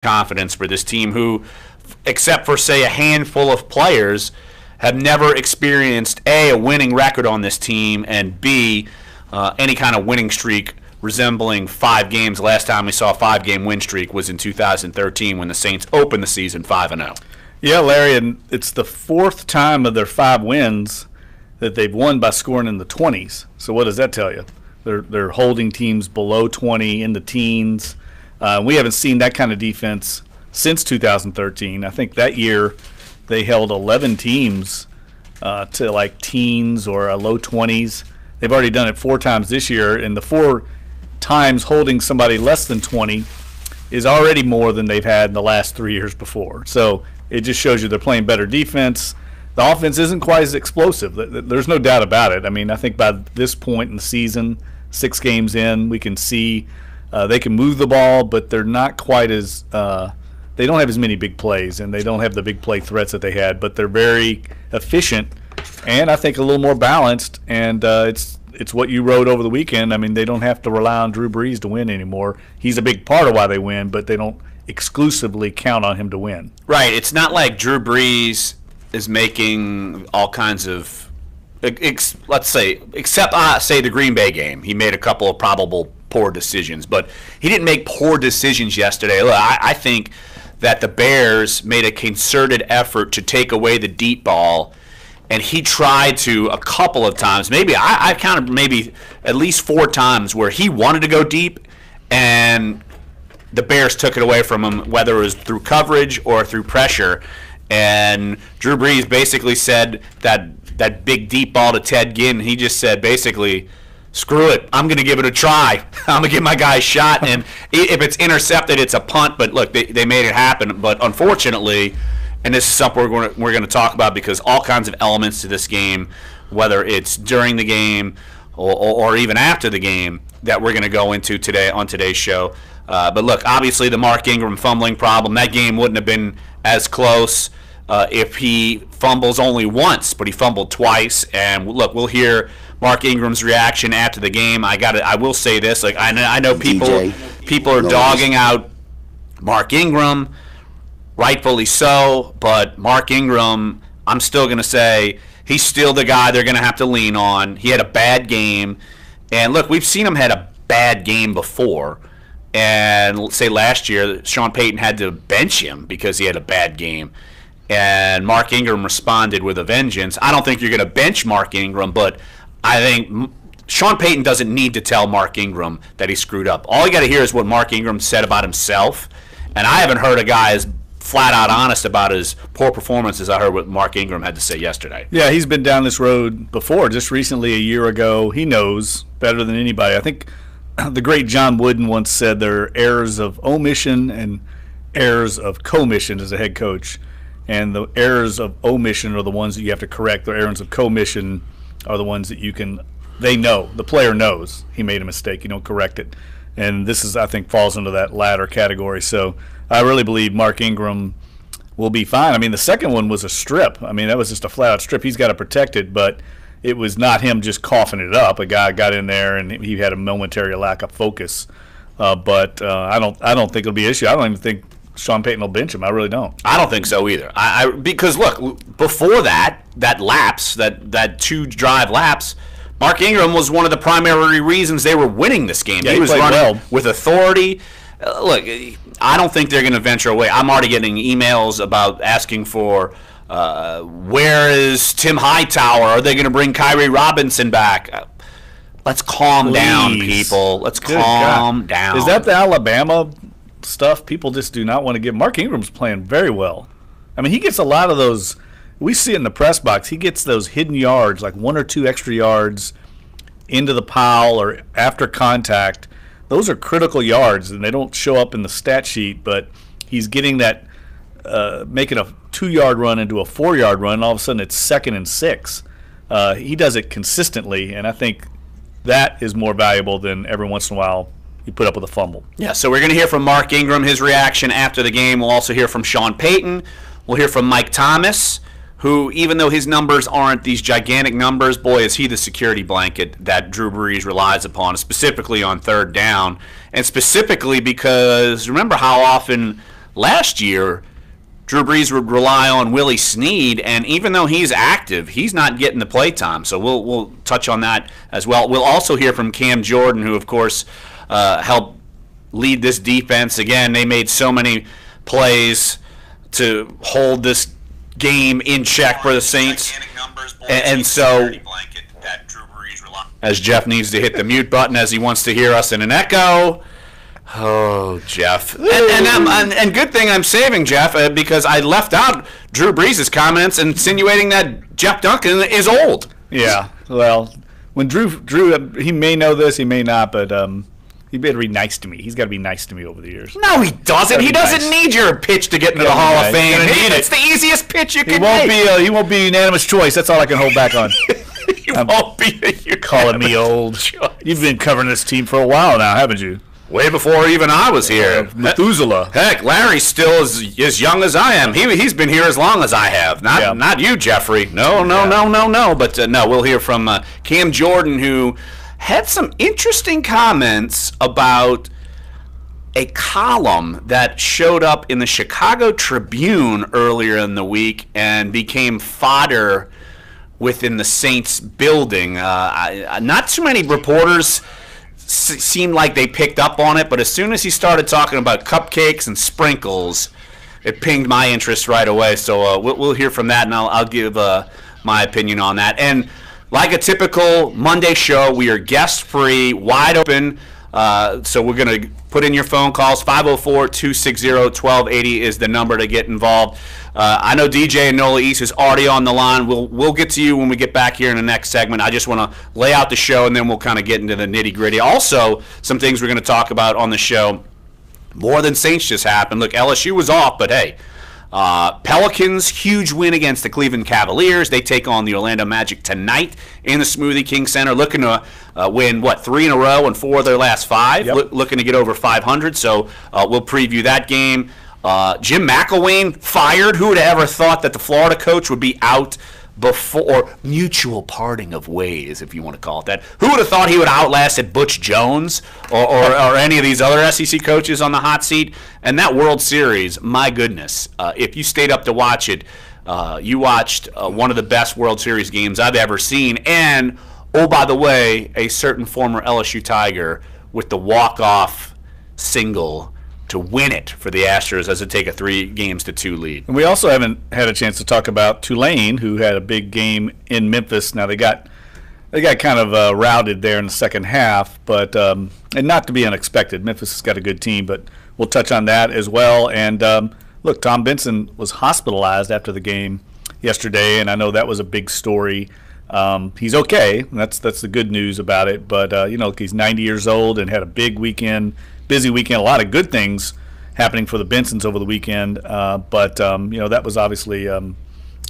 confidence for this team who, except for, say, a handful of players, have never experienced, A, a winning record on this team, and B, any kind of winning streak resembling 5 games. Last time we saw a 5-game win streak was in 2013 when the Saints opened the season 5-0. Yeah, Larry, and it's the 4th time of their 5 wins that they've won by scoring in the 20s. So what does that tell you? They're holding teams below 20 in the teens. We haven't seen that kind of defense since 2013. I think that year they held 11 teams to like teens or low 20s. They've already done it 4 times this year, and the 4 times holding somebody less than 20 is already more than they've had in the last 3 years before. So it just shows you they're playing better defense. The offense isn't quite as explosive. There's no doubt about it. I mean, I think by this point in the season, 6 games in, we can see they can move the ball, but they're not quite as they don't have as many big plays, and they don't have the big play threats that they had, but they're very efficient and I think a little more balanced, and it's what you wrote over the weekend. I mean, they don't have to rely on Drew Brees to win anymore. He's a big part of why they win, but they don't exclusively count on him to win. Right. It's not like Drew Brees is making all kinds of, let's say, except say the Green Bay game. He made a couple of probable poor decisions, but he didn't make poor decisions yesterday. Look, I think that the Bears made a concerted effort to take away the deep ball, and he tried to a couple of times. Maybe I counted maybe at least 4 times where he wanted to go deep, and the Bears took it away from him, whether it was through coverage or through pressure. And Drew Brees basically said that big deep ball to Ted Ginn, he just said basically, screw it, I'm going to give it a try. I'm going to give my guy a shot, and if it's intercepted, it's a punt. But look, they made it happen. But unfortunately, and this is something we're going to talk about, because all kinds of elements to this game, whether it's during the game or even after the game, that we're going to go into today on today's show. But look, obviously the Mark Ingram fumbling problem, that game wouldn't have been as close if he fumbles only once, but he fumbled twice. And look, we'll hear Mark Ingram's reaction after the game. I will say this: like I know people are dogging out Mark Ingram, rightfully so. But Mark Ingram, I'm still going to say he's still the guy they're going to have to lean on. He had a bad game, and look, we've seen him had a bad game before. And say last year, Sean Payton had to bench him because he had a bad game. And Mark Ingram responded with a vengeance. I don't think you're going to bench Mark Ingram, but I think Sean Payton doesn't need to tell Mark Ingram that he screwed up. All you got to hear is what Mark Ingram said about himself. And I haven't heard a guy as flat out honest about his poor performance as I heard what Mark Ingram had to say yesterday. Yeah, he's been down this road before, just recently a year ago. He knows better than anybody. I think the great John Wooden once said there are errors of omission and errors of commission as a head coach. And the errors of omission are the ones that you have to correct. The errors of commission are the ones that they know. The player knows he made a mistake. You don't correct it. And this is, I think, falls into that latter category. So I really believe Mark Ingram will be fine. I mean, the second one was a strip. I mean, that was just a flat-out strip. He's got to protect it, but it was not him just coughing it up. A guy got in there, and he had a momentary lack of focus. But I don't think it'll be an issue. I don't even think Sean Payton will bench him. I really don't. I don't think so either. Because look, before that lapse, that 2-drive lapse, Mark Ingram was one of the primary reasons they were winning this game. Yeah, he was running well with authority. Look, I don't think they're going to venture away. I'm already getting emails about asking for where is Tim Hightower? Are they going to bring Kyrie Robinson back? Let's calm down, people. Let's calm down. Is that the Alabama stuff? People just do not want to give. Mark Ingram's playing very well. I mean, he gets a lot of those. We see it in the press box. He gets those hidden yards, like 1 or 2 extra yards into the pile or after contact. Those are critical yards, and they don't show up in the stat sheet, but he's getting that, making a 2-yard run into a 4-yard run, and all of a sudden it's 2nd and 6. He does it consistently, and I think that is more valuable than every once in a while you put up with a fumble. Yeah, so we're going to hear from Mark Ingram, his reaction after the game. We'll also hear from Sean Payton. We'll hear from Mike Thomas, who, even though his numbers aren't these gigantic numbers, boy, is he the security blanket that Drew Brees relies upon, specifically on 3rd down. And specifically because remember how often last year, Drew Brees would rely on Willie Snead, and even though he's active, he's not getting the play time. So we'll touch on that as well. We'll also hear from Cam Jordan, who, of course, helped lead this defense. Again, they made so many plays to hold this game in check for the Saints. And so, as Jeff needs to hit the mute button as he wants to hear us in an echo. Oh, Jeff. And good thing I'm saving Jeff because I left out Drew Brees' comments insinuating that Jeff Duncan is old. Yeah, well, when Drew, he may know this, he may not, but he better be nice to me. He's got to be nice to me over the years. No, he doesn't. He doesn't need your pitch to get into the Hall of Fame. It's the easiest pitch you can make. He won't be unanimous choice. That's all I can hold back on. You're calling me old. Choice. You've been covering this team for a while now, haven't you? Way before even I was here. Methuselah. Heck, Larry's still as young as I am. He's been here as long as I have. Not you, Jeffrey. No. But no, we'll hear from Cam Jordan, who had some interesting comments about a column that showed up in the Chicago Tribune earlier in the week and became fodder within the Saints building. Not too many reporters seemed like they picked up on it, but as soon as he started talking about cupcakes and sprinkles, it pinged my interest right away. So we'll hear from that, and I'll give my opinion on that. And like a typical Monday show, we are guest-free, wide open. So we're going to put in your phone calls. 504-260-1280 is the number to get involved. I know DJ and NOLA East is already on the line. We'll get to you when we get back here in the next segment. I just want to lay out the show, and then we'll kind of get into the nitty-gritty. Also, some things we're going to talk about on the show. More than Saints just happened. Look, LSU was off, but hey, Pelicans, huge win against the Cleveland Cavaliers. They take on the Orlando Magic tonight in the Smoothie King Center, looking to win, 3 in a row and 4 of their last 5, looking to get over 500. So we'll preview that game. Jim McElwain fired. Who would have ever thought that the Florida coach would be out before mutual parting of ways, if you want to call it that? Who would have thought he would have outlasted Butch Jones or any of these other SEC coaches on the hot seat? And that World Series, my goodness, if you stayed up to watch it, you watched one of the best World Series games I've ever seen. And, oh, by the way, a certain former LSU Tiger with the walk-off single to win it for the Astros as they take a 3-2 lead. And we also haven't had a chance to talk about Tulane, who had a big game in Memphis. Now they got kind of routed there in the second half, but and not to be unexpected. Memphis has got a good team, but we'll touch on that as well. And look, Tom Benson was hospitalized after the game yesterday, and I know that was a big story. He's okay. That's the good news about it. But he's 90 years old and had a big weekend. Busy weekend, a lot of good things happening for the Bensons over the weekend, but that was obviously kind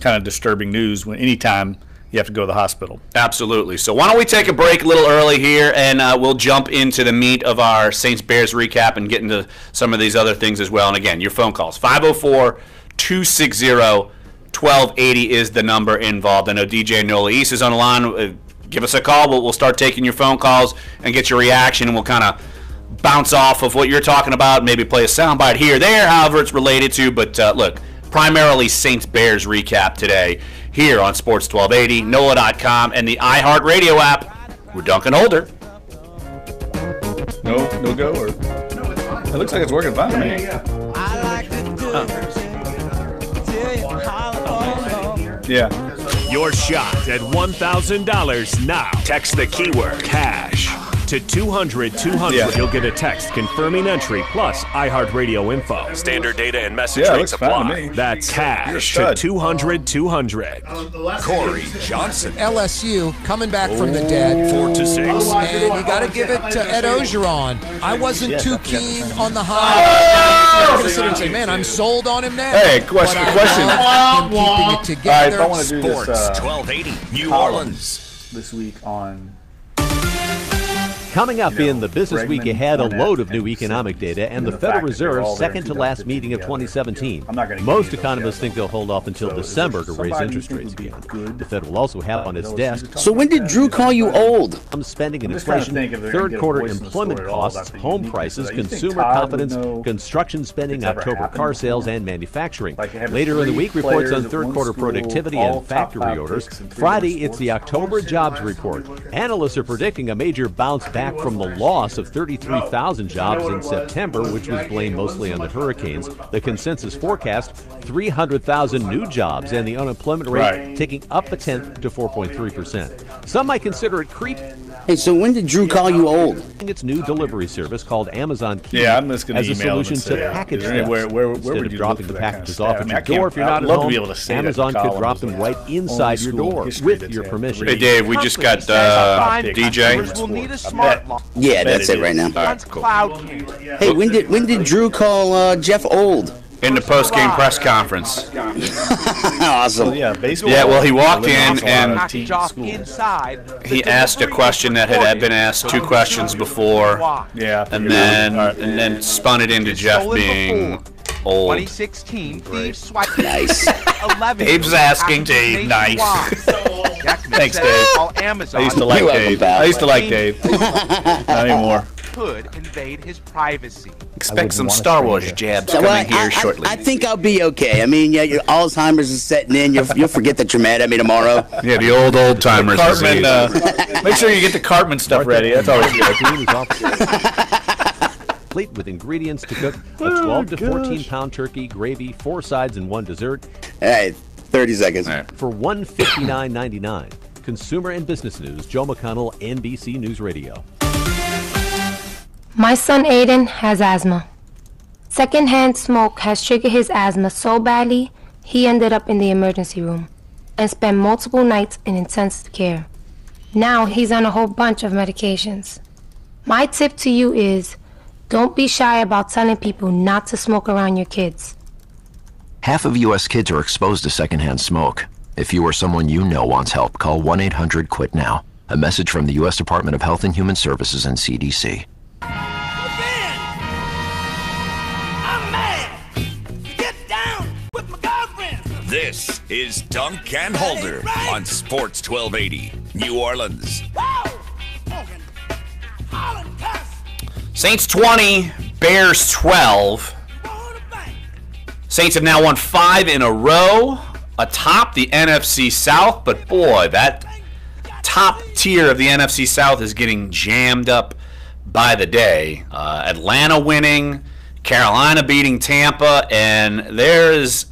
of disturbing news when anytime you have to go to the hospital. Absolutely. So why don't we take a break a little early here, and we'll jump into the meat of our Saints-Bears recap and get into some of these other things as well. And again, your phone calls, 504-260-1280 is the number involved. I know DJ Nola East is on the line. Give us a call. We'll start taking your phone calls and get your reaction, and we'll kind of bounce off of what you're talking about, maybe play a soundbite here, there, however it's related to. But look, primarily Saints-Bears recap today here on Sports 1280, NOLA.com, and the iHeartRadio app. We're Dunc and Holder. No go? Or? No, it's fine. It looks like it's working fine. Yeah. I like to do Yeah. Your shot at $1,000 now. Text the keyword cash to 200-200. Yeah. You'll get a text confirming entry plus iHeartRadio info. Standard data and message rates fine to apply. me. That's cash to 200-200. Corey Johnson. LSU coming back from the dead. 4 to 6. And you got to give it to Ed Ogeron. I wasn't too keen on the high. I'm going to sit and say, man, I'm sold on him now. Hey, question. Him keeping it together. All right, if I want to do Sports this, 1280 New Orleans. this week on Coming up in the Business Week Ahead, a load of new economic data and the Federal Reserve's second-to-last meeting of 2017. Most economists think they'll hold off until December to raise interest rates again. The Fed will also have on its desk. So when did Drew call you old? Spending and inflation, third-quarter employment costs, home prices, consumer confidence, construction spending, October car sales, and manufacturing. Later in the week, reports on third-quarter productivity and factory orders. Friday, it's the October jobs report. Analysts are predicting a major bounce back from the loss of 33,000 jobs in September, which was blamed mostly on the hurricanes. The consensus forecast, 300,000 new jobs, and the unemployment rate ticking up a tenth to 4.3%. Some might consider it creepy. Hey, so when did Drew call you old? Its new delivery service called Amazon Key I'm just going to as a email solution them and to package say, thefts. where Instead would of you dropping look the for that packages kind of off at staff? your door if you're not I'd at love to home, be able to say that Amazon in could columns drop them like right inside your school door history with that's your had permission. Hey, Dave, we just got DJ. Will need a smart lock. Yeah, that's it right now. All right, cool. Cloud came. Hey, when did Drew call Jeff old? In the post-game press conference. Awesome. Yeah, baseball. Yeah, well, he walked in and Package off inside. he asked a question that had been asked 2 questions before, Yeah, and then spun it into Jeff being old. 2016, Thieves swiped. Nice. 11. Dave's asking Dave. Nice. Thanks, Dave. Amazon I used to like You're welcome, Dave. pal. I used to like Dave. Not anymore. could invade his privacy. Expect some Star Wars jabs Well, coming here shortly. I think I'll be okay. I mean, yeah, your Alzheimer's is setting in. You'll forget that you're mad at me tomorrow. Yeah, the old timers. Cartman, make sure you get the Cartman stuff ready. That's always good. Complete with ingredients to cook a 12 to 14 pound turkey, gravy, 4 sides, and 1 dessert. All right, 30 seconds. Right. For $159.99. Consumer and Business News, Joe McConnell, NBC News Radio. My son Aiden has asthma. Secondhand smoke has triggered his asthma so badly, he ended up in the emergency room and spent multiple nights in intensive care. Now he's on a whole bunch of medications. My tip to you is, don't be shy about telling people not to smoke around your kids. Half of U.S. kids are exposed to secondhand smoke. If you or someone you know wants help, call 1-800-QUIT-NOW. A message from the U.S. Department of Health and Human Services and CDC. This is Dunc and Holder on Sports 1280, New Orleans. Saints 20, Bears 12. Saints have now won 5 in a row atop the NFC South, but boy, that top tier of the NFC South is getting jammed up by the day. Atlanta winning, Carolina beating Tampa, and there's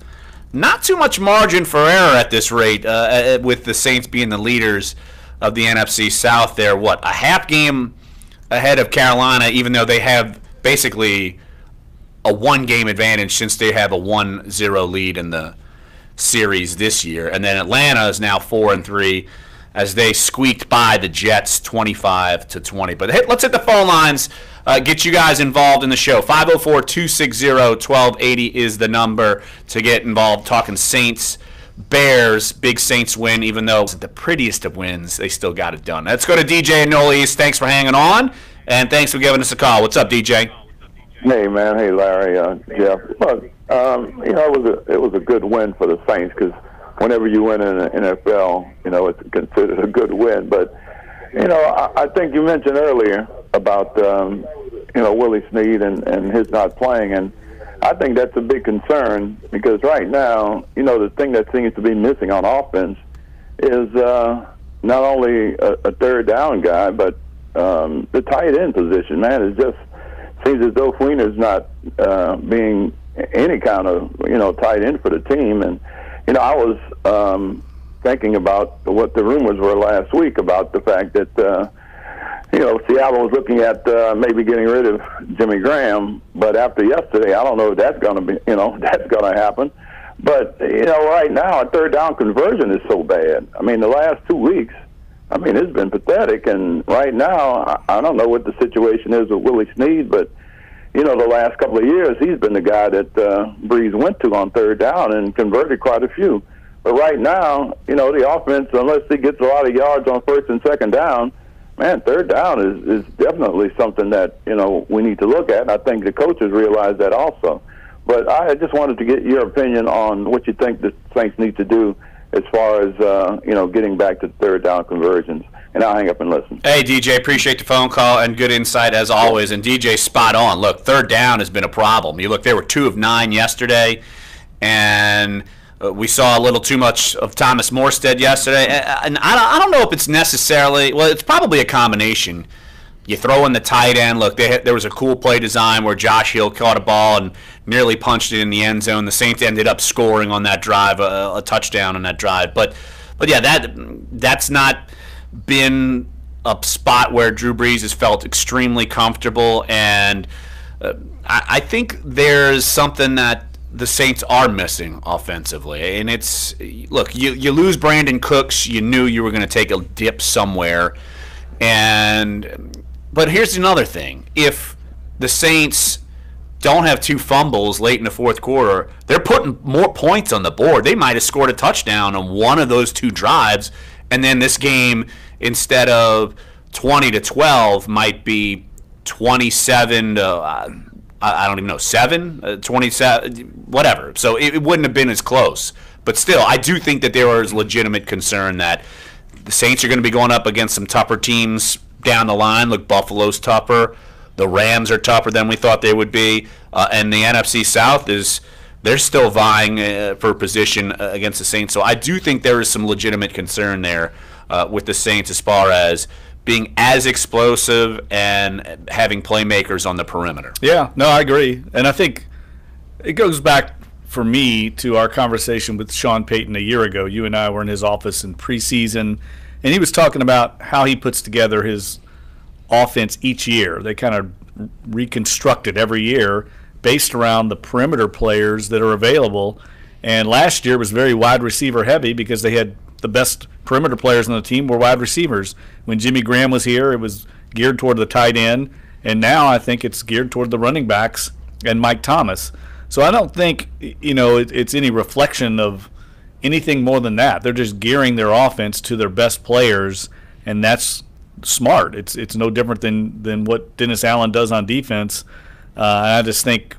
not too much margin for error at this rate, with the Saints being the leaders of the NFC South. They're, a half game ahead of Carolina, even though they have basically a 1-game advantage since they have a 1-0 lead in the series this year. And then Atlanta is now 4-3 as they squeaked by the Jets 25-20. But let's hit the phone lines, get you guys involved in the show. 504-260-1280 is the number to get involved. Talking Saints, Bears, big Saints win, even though it's the prettiest of wins, they still got it done. Let's go to DJ in NOLA East. Thanks for hanging on, and thanks for giving us a call. What's up, DJ? Hey, man. Hey, Larry, Jeff. Look, it was a good win for the Saints because whenever you win in the NFL, it's considered a good win. But, I think you mentioned earlier about, Willie Snead and his not playing, and I think that's a big concern because right now, the thing that seems to be missing on offense is not only a third down guy, but the tight end position, man, is just seems as though Fleener's not being any kind of, tight end for the team. And, I was thinking about what the rumors were last week about the fact that, Seattle was looking at maybe getting rid of Jimmy Graham. But after yesterday, I don't know if that's going to be, that's going to happen. But, right now, a third down conversion is so bad. I mean, the last 2 weeks, it's been pathetic. And right now, I don't know what the situation is with Willie Snead, but, the last couple of years, he's been the guy that Breeze went to on third down and converted quite a few. But right now, the offense, unless he gets a lot of yards on first and second down, man, third down is definitely something that, we need to look at, and I think the coaches realize that also. But I just wanted to get your opinion on what you think the Saints need to do as far as, getting back to third down conversions. And I'll hang up and listen. Hey, DJ, appreciate the phone call and good insight as always. And DJ's spot on. Look, third down has been a problem. You look, they were 2 of 9 yesterday, and we saw a little too much of Thomas Morstead yesterday. And I don't know if it's necessarily – well, it's probably a combination. You throw in the tight end. Look, there was a cool play design where Josh Hill caught a ball and nearly punched it in the end zone. The Saints ended up scoring on that drive, a touchdown on that drive. But yeah, that's not – been a spot where Drew Brees has felt extremely comfortable, and I think there's something that the Saints are missing offensively, and it's, look, you lose Brandon Cooks, you knew you were going to take a dip somewhere, but here's another thing. If the Saints don't have 2 fumbles late in the fourth quarter, they're putting more points on the board. They might have scored a touchdown on one of those 2 drives, and then this game, instead of 20-12, might be 27 to I don't even know, 7, 27, whatever. So it wouldn't have been as close. But still, I do think that there is legitimate concern that the Saints are going to be going up against some tougher teams down the line. Look, Buffalo's tougher. The Rams are tougher than we thought they would be. And the NFC South they're still vying for position against the Saints. So I do think there is some legitimate concern there with the Saints as far as being as explosive and having playmakers on the perimeter. Yeah, no, I agree. And I think it goes back for me to our conversation with Sean Payton a year ago. You and I were in his office in preseason, and he was talking about how he puts together his offense each year. They kind of reconstruct it every year based around the perimeter players that are available. And last year was very wide receiver heavy because they had the best perimeter players on the team were wide receivers. When Jimmy Graham was here, it was geared toward the tight end. And now I think it's geared toward the running backs and Mike Thomas. So I don't think, it's any reflection of anything more than that. They're just gearing their offense to their best players, and that's smart. It's no different than what Dennis Allen does on defense. I just think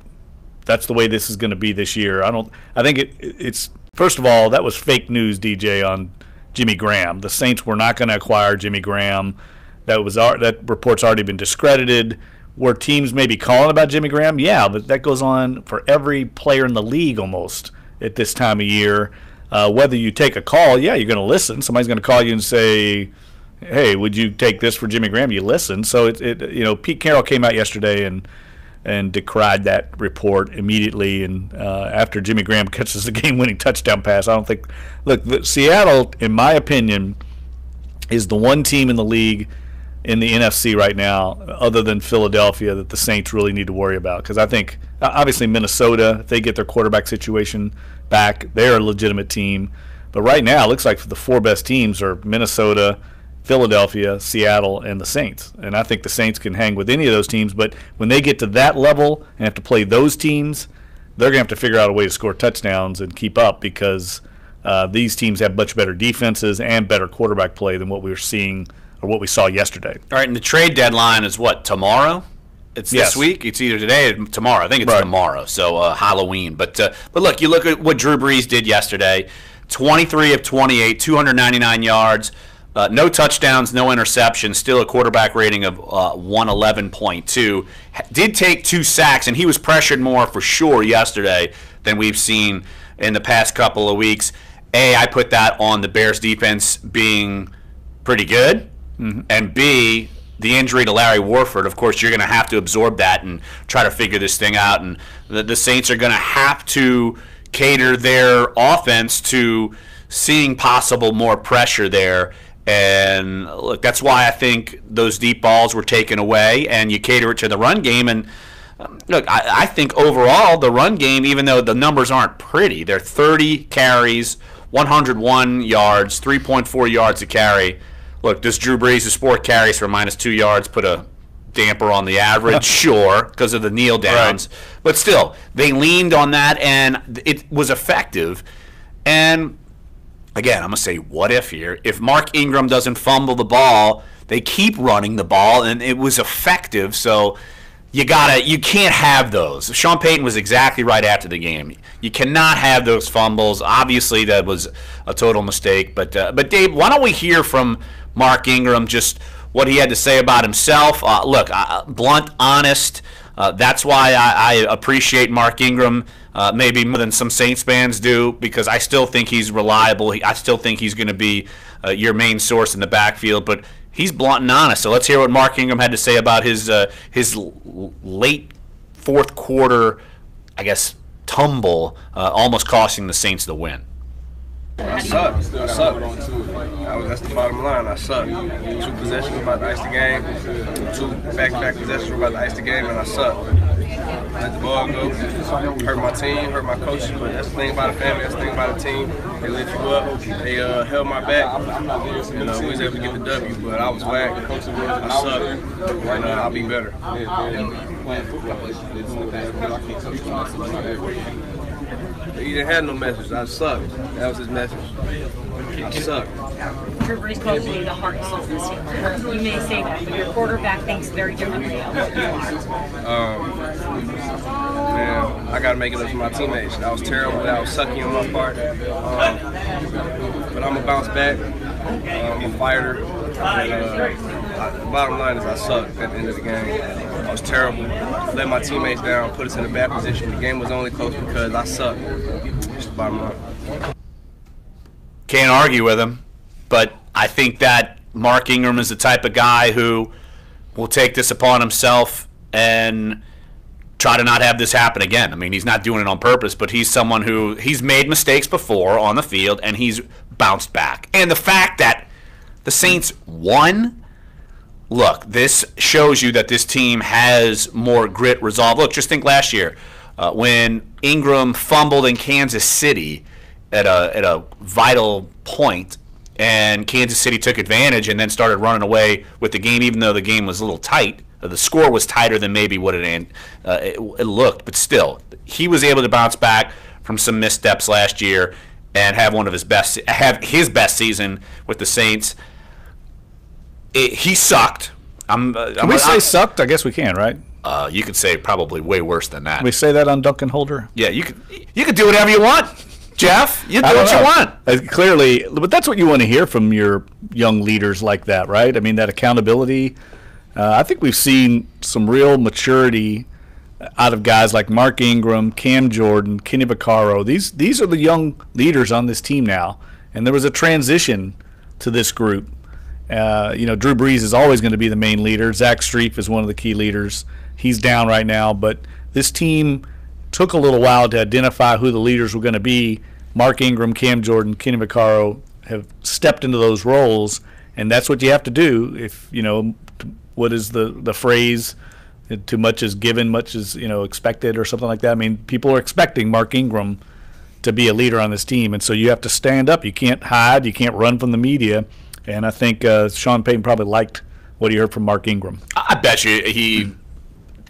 that's the way this is going to be this year. I think it's first of all, that was fake news, DJ, on Jimmy Graham. The Saints were not going to acquire Jimmy Graham. That report's already been discredited. Were teams maybe calling about Jimmy Graham? Yeah, but that goes on for every player in the league almost at this time of year. Whether you take a call, yeah, you're going to listen. Somebody's going to call you and say, hey, would you take this for Jimmy Graham? You listen. So Pete Carroll came out yesterday and decried that report immediately. And after Jimmy Graham catches the game-winning touchdown pass, I don't think. Look, Seattle, in my opinion, is the one team in the league in the NFC right now, other than Philadelphia, that the Saints really need to worry about. Because I think, obviously, Minnesota, if they get their quarterback situation back, they're a legitimate team. But right now, it looks like the 4 best teams are Minnesota, Philadelphia, Seattle, and the Saints. And I think the Saints can hang with any of those teams. But when they get to that level and have to play those teams, they're going to have to figure out a way to score touchdowns and keep up, because these teams have much better defenses and better quarterback play than what we were seeing or what we saw yesterday. All right, and the trade deadline is what, tomorrow? It's this week? It's either today or tomorrow. I think it's tomorrow, so Halloween. But look, you look at what Drew Brees did yesterday. 23 of 28, 299 yards, no touchdowns, no interceptions, still a quarterback rating of 111.2. Did take 2 sacks, and he was pressured more for sure yesterday than we've seen in the past couple of weeks. I put that on the Bears defense being pretty good. Mm-hmm. And B, the injury to Larry Warford. Of course, you're going to have to absorb that and try to figure this thing out. And the Saints are going to have to cater their offense to seeing possible more pressure there. And look, that's why I think those deep balls were taken away, and you cater it to the run game. And look, I think overall the run game, even though the numbers aren't pretty, they're 30 carries, 101 yards, 3.4 yards a carry. Look, does Drew Brees' 4 carries for -2 yards put a damper on the average? Sure, because of the kneel downs. Right. But still, they leaned on that, and it was effective. And again, I'm going to say what if here. If Mark Ingram doesn't fumble the ball, they keep running the ball, and it was effective. So you can't have those. Sean Payton was exactly right after the game. You cannot have those fumbles. Obviously, that was a total mistake. But Dave, why don't we hear from Mark Ingram just what he had to say about himself? Look, blunt, honest. That's why I appreciate Mark Ingram maybe more than some Saints fans do, because I still think he's reliable. I still think he's going to be your main source in the backfield. But he's blunt and honest. So let's hear what Mark Ingram had to say about his late fourth quarter, I guess, tumble, almost costing the Saints the win. I suck. That's the bottom line. I suck. 2 possessions were about to ice the game. 2 back-to-back possessions were about to ice the game, and I suck. Let the ball go. Hurt my team, hurt my coaches, but that's the thing about the family. That's the thing about the team. They lift you up. They held my back. We was able to get the W, but I was whacked. I suck, and I'll be better. He didn't have no message. I suck. That was his message. I suck. Drew Brees supposed to be the heart and soul of this team. You may say that, but your quarterback thinks very differently of what you are. Man, I got to make it up to my teammates. That was terrible. That was sucky on my part. But I'm going to bounce back. I'm a fighter. The bottom line is I sucked at the end of the game. I was terrible. Let my teammates down, put us in a bad position. The game was only close because I sucked. That's the bottom line. Can't argue with him, but I think that Mark Ingram is the type of guy who will take this upon himself and try to not have this happen again. I mean, he's not doing it on purpose, but he's someone who he's made mistakes before on the field, and he's bounced back. And the fact that the Saints won, look, this shows you that this team has more grit, resolve. Look, just think last year when Ingram fumbled in Kansas City at a vital point, and Kansas City took advantage and then started running away with the game, even though the game was a little tight. The score was tighter than maybe what it looked, but still, he was able to bounce back from some missteps last year and have his best season with the Saints. He sucked. Can we say sucked? I guess we can, right? You could say probably way worse than that. Can we say that on Dunc and Holder? Yeah, you could do whatever you want, Jeff. You do what you want. Clearly, but that's what you want to hear from your young leaders like that, right? I mean, that accountability. I think we've seen some real maturity out of guys like Mark Ingram, Cam Jordan, Kenny Vaccaro. These are the young leaders on this team now, and there was a transition to this group. Drew Brees is always going to be the main leader. Zach Streif is one of the key leaders. He's down right now, but this team took a little while to identify who the leaders were going to be. Mark Ingram, Cam Jordan, Kenny Vaccaro have stepped into those roles, and that's what you have to do. If what is the phrase? Too much is given, much is expected, or something like that. I mean, people are expecting Mark Ingram to be a leader on this team, and so you have to stand up. You can't hide. You can't run from the media. And I think Sean Payton probably liked what he heard from Mark Ingram. I bet you he,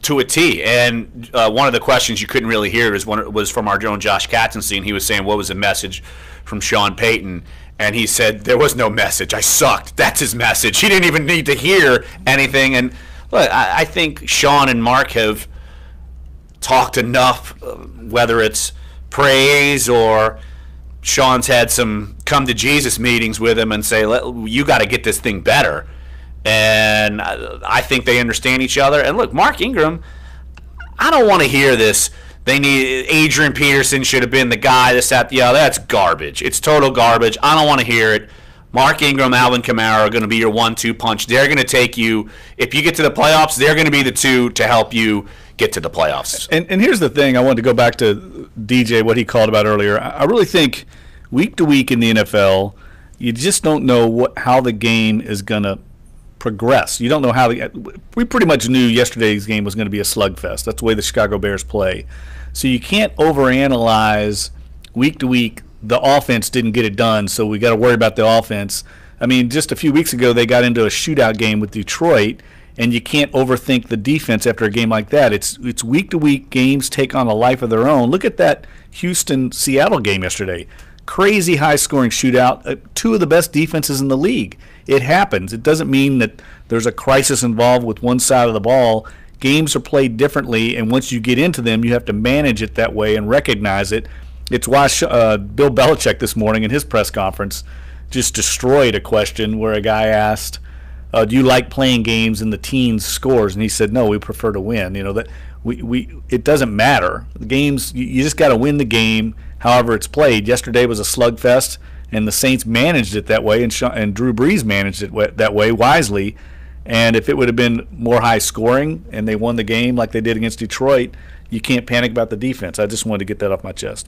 to a T. And one of the questions you couldn't really hear was from our own Josh Katzenstein. He was saying, what was the message from Sean Payton? And he said, there was no message. I sucked. That's his message. He didn't even need to hear anything. And look, I think Sean and Mark have talked enough, whether it's praise or Sean's had some come to Jesus meetings with him and say, you got to get this thing better. And I think they understand each other. And look, Mark Ingram, I don't want to hear this. Adrian Peterson should have been the guy, this, that, the other. That's garbage. It's total garbage. I don't want to hear it. Mark Ingram, Alvin Kamara are going to be your 1-2 punch. They're going to take you. If you get to the playoffs, they're going to be the two to help you get to the playoffs. And here's the thing. I wanted to go back to DJ, what he called about earlier. I really think week to week in the NFL, you just don't know how the game is going to progress. You don't know how we pretty much knew yesterday's game was going to be a slugfest. That's the way the Chicago Bears play. So you can't overanalyze week to week. The offense didn't get it done, so we got to worry about the offense. I mean, just a few weeks ago, they got into a shootout game with Detroit, and you can't overthink the defense after a game like that. It's week to week. Games take on a life of their own. Look at that Houston-Seattle game yesterday. crazy high-scoring shootout, two of the best defenses in the league. It happens. It doesn't mean that there's a crisis involved with one side of the ball. Games are played differently, and once you get into them, you have to manage it that way and recognize it. It's why Bill Belichick this morning in his press conference just destroyed a question where a guy asked, do you like playing games in the teens scores? And he said, no, we prefer to win. That it doesn't matter. The games, you just got to win the game however it's played. Yesterday was a slugfest, and the Saints managed it that way, and Drew Brees managed it that way wisely. And if it would have been more high scoring and they won the game like they did against Detroit, you can't panic about the defense. I just wanted to get that off my chest.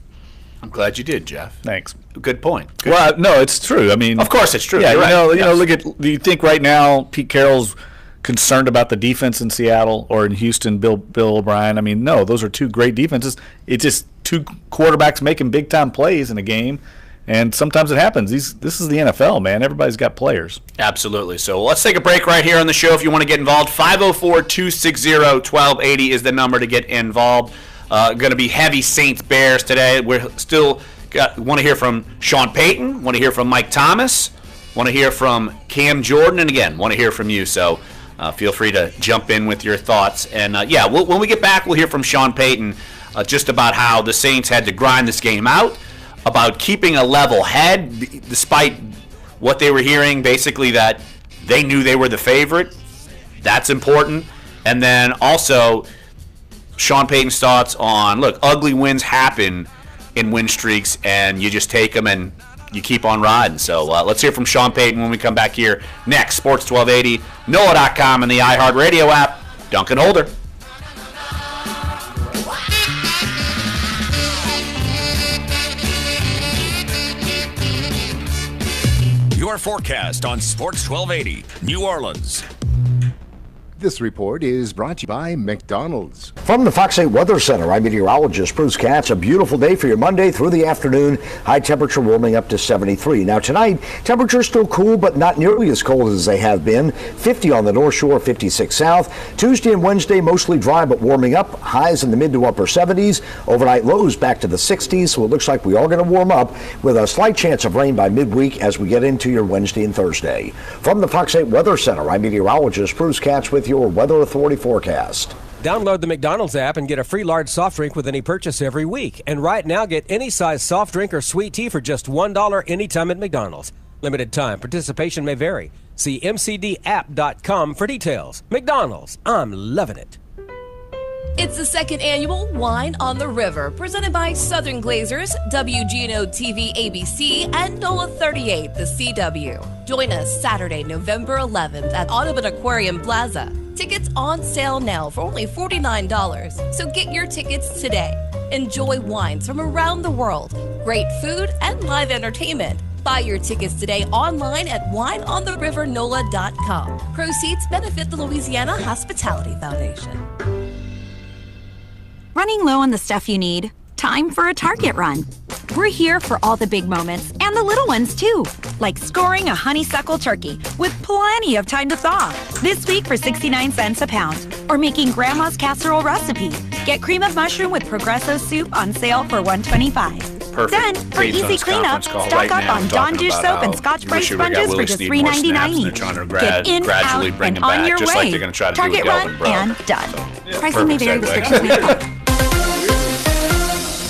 I'm glad you did, Jeff. Thanks. Good point. Good. Well, no, it's true. I mean, of course it's true. Yeah, You're right. Look at. Do you think right now Pete Carroll's concerned about the defense in Seattle or in Houston? Bill O'Brien. I mean, no, those are two great defenses. It's just two quarterbacks making big time plays in a game, and sometimes it happens. This is the NFL, man. Everybody's got players. Absolutely. So let's take a break right here on the show. If you want to get involved, 504-260-1280 is the number to get involved. Going to be heavy Saints-Bears today. We're still want to hear from Sean Payton, want to hear from Mike Thomas, want to hear from Cam Jordan, and again, want to hear from you. So feel free to jump in with your thoughts. And when we get back, we'll hear from Sean Payton just about how the Saints had to grind this game out, about keeping a level head despite what they were hearing, basically that they knew they were the favorite. That's important. And then also Sean Payton's thoughts on, look, ugly wins happen in win streaks, and you just take them and you keep on riding. So let's hear from Sean Payton when we come back here next. Sports 1280, NOLA.com, and the iHeartRadio app. Dunc and Holder. Your forecast on Sports 1280, New Orleans. This report is brought to you by McDonald's. From the Fox 8 Weather Center, I'm meteorologist Bruce Katz. A beautiful day for your Monday through the afternoon. High temperature warming up to 73. Now tonight, temperatures still cool, but not nearly as cold as they have been. 50 on the North Shore, 56 south. Tuesday and Wednesday, mostly dry, but warming up. Highs in the mid to upper 70s. Overnight lows back to the 60s, so it looks like we are going to warm up with a slight chance of rain by midweek as we get into your Wednesday and Thursday. From the Fox 8 Weather Center, I'm meteorologist Bruce Katz with your Weather Authority forecast. Download the McDonald's app and get a free large soft drink with any purchase every week. And right now, get any size soft drink or sweet tea for just $1 anytime at McDonald's. Limited time. Participation may vary. See mcdapp.com for details. McDonald's. I'm loving it. It's the second annual Wine on the River, presented by Southern Glazers, WGNO TV ABC, and NOLA 38, the CW. Join us Saturday, November 11th at Audubon Aquarium Plaza. Tickets on sale now for only $49, so get your tickets today. Enjoy wines from around the world, great food, and live entertainment. Buy your tickets today online at wineontherivernola.com. Proceeds benefit the Louisiana Hospitality Foundation. Running low on the stuff you need? Time for a Target run. We're here for all the big moments and the little ones too, like scoring a honeysuckle turkey with plenty of time to thaw this week for 69 cents a pound, or making grandma's casserole recipe. Get cream of mushroom with Progresso soup on sale for $1.25. Perfect. Then, for easy cleanup, stock up on Dawn dish soap and Scotch-Brite sponges for just $3.99 each. Get in, out, and on your way. Target run and done. Pricing may vary, restrictions may apply.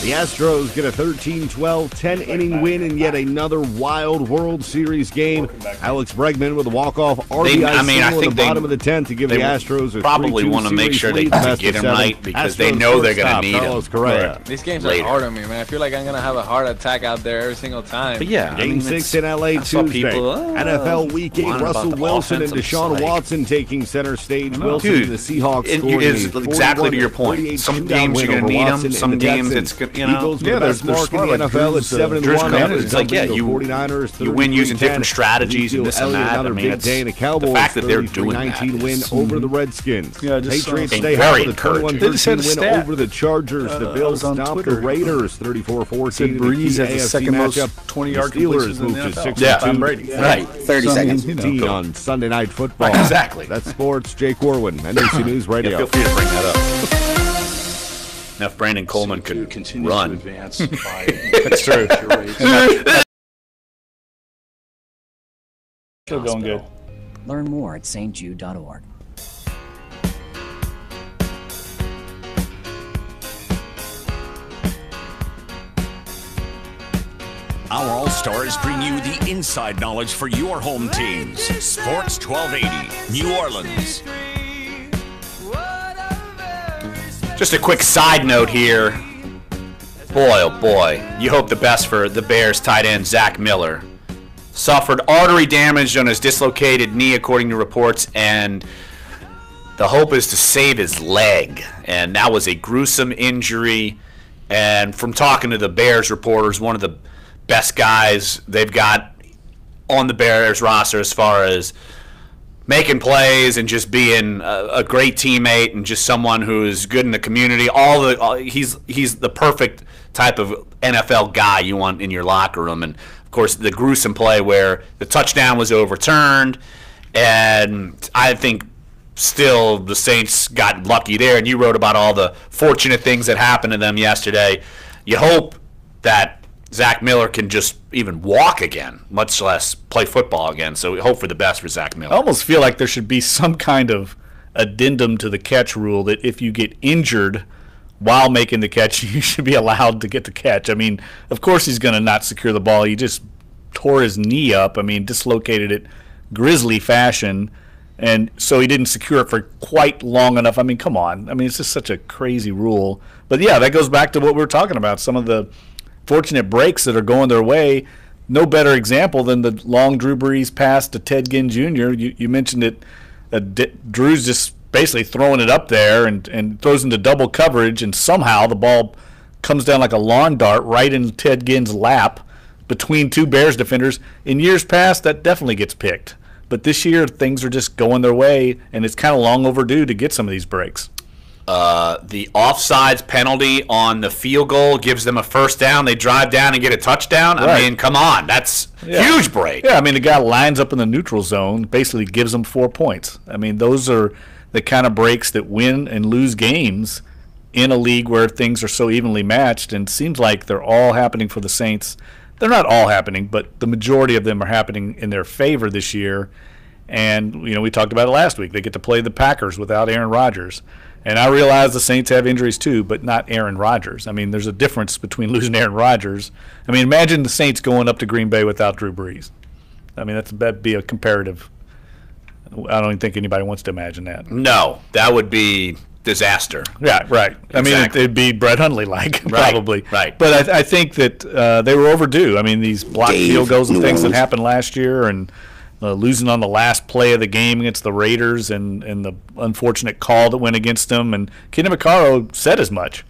The Astros get a 13-12, 10-inning win in yet another wild World Series game. Alex Bregman with a walk-off RBI single in the bottom of the 10th to give the Astros a probably want to make sure they get him right because they know they're going to need him. Correct. These games are hard on me, man. I feel like I'm going to have a heart attack out there every single time. But yeah, Game 6 in L.A. Tuesday. NFL Week 8, Russell Wilson and Deshaun Watson taking center stage. Wilson and the Seahawks scoring exactly to your point. Some games you're going to need him. Some games it's good. You know, there's mark in the NFL at 7-1. It's like, yeah, you win using different strategies and this and that. I mean, it's the fact that they're doing that. 19 win over the Redskins. Patriots stay very hot with a 21-13 win over the Chargers. The Bills stop the Raiders 34-14. Breeze has the second most 20-yard Steelers move to 6-2. Yeah, right. 30 seconds. On Sunday Night Football. Exactly. That's sports. Jake Warwin, NBC News Radio. Feel free to bring that up. Now, if Brandon Coleman could run. That's true. Still going good. Learn more at stjude.org. Our All-Stars bring you the inside knowledge for your home teams. Sports 1280, New Orleans. Just a quick side note here. Boy, oh boy, you hope the best for the Bears tight end Zach Miller. Suffered artery damage on his dislocated knee, according to reports, and the hope is to save his leg. And that was a gruesome injury. And from talking to the Bears reporters, one of the best guys they've got on the Bears roster as far as making plays and just being a great teammate and just someone who is good in the community. He's the perfect type of NFL guy you want in your locker room. And of course, the gruesome play where the touchdown was overturned, and I think still the Saints got lucky there. And you wrote about all the fortunate things that happened to them yesterday. You hope that Zach Miller can just even walk again, much less play football again. So we hope for the best for Zach Miller. I almost feel like there should be some kind of addendum to the catch rule that if you get injured while making the catch, you should be allowed to get the catch. I mean, of course he's going to not secure the ball. He just tore his knee up. I mean, dislocated it grisly fashion, and so he didn't secure it for quite long enough. I mean, come on. I mean, it's just such a crazy rule. But, yeah, that goes back to what we were talking about, some of the fortunate breaks that are going their way. No better example than the long Drew Brees pass to Ted Ginn Jr. You mentioned it. Drew's just basically throwing it up there and throws into double coverage, and somehow the ball comes down like a lawn dart right in Ted Ginn's lap between two Bears defenders. In years past, that definitely gets picked. But this year, things are just going their way, and it's kind of long overdue to get some of these breaks. The offsides penalty on the field goal gives them a first down. They drive down and get a touchdown. Right. I mean, come on. That's a huge break. Yeah, I mean, the guy lines up in the neutral zone, basically gives them 4 points. I mean, those are the kind of breaks that win and lose games in a league where things are so evenly matched, and it seems like they're all happening for the Saints. They're not all happening, but the majority of them are happening in their favor this year. And, we talked about it last week. They get to play the Packers without Aaron Rodgers. And I realize the Saints have injuries too, but not Aaron Rodgers. I mean, there's a difference between losing Aaron Rodgers. I mean, imagine the Saints going up to Green Bay without Drew Brees. I mean, that'd be a comparative. I don't even think anybody wants to imagine that. No, that would be disaster. Yeah, right. Exactly. I mean, it'd be Brett Hundley-like, probably. Right. But I think that they were overdue. I mean, these blocked field goals and things that happened last year, and losing on the last play of the game against the Raiders, and the unfortunate call that went against them. And Kenny Vaccaro said as much.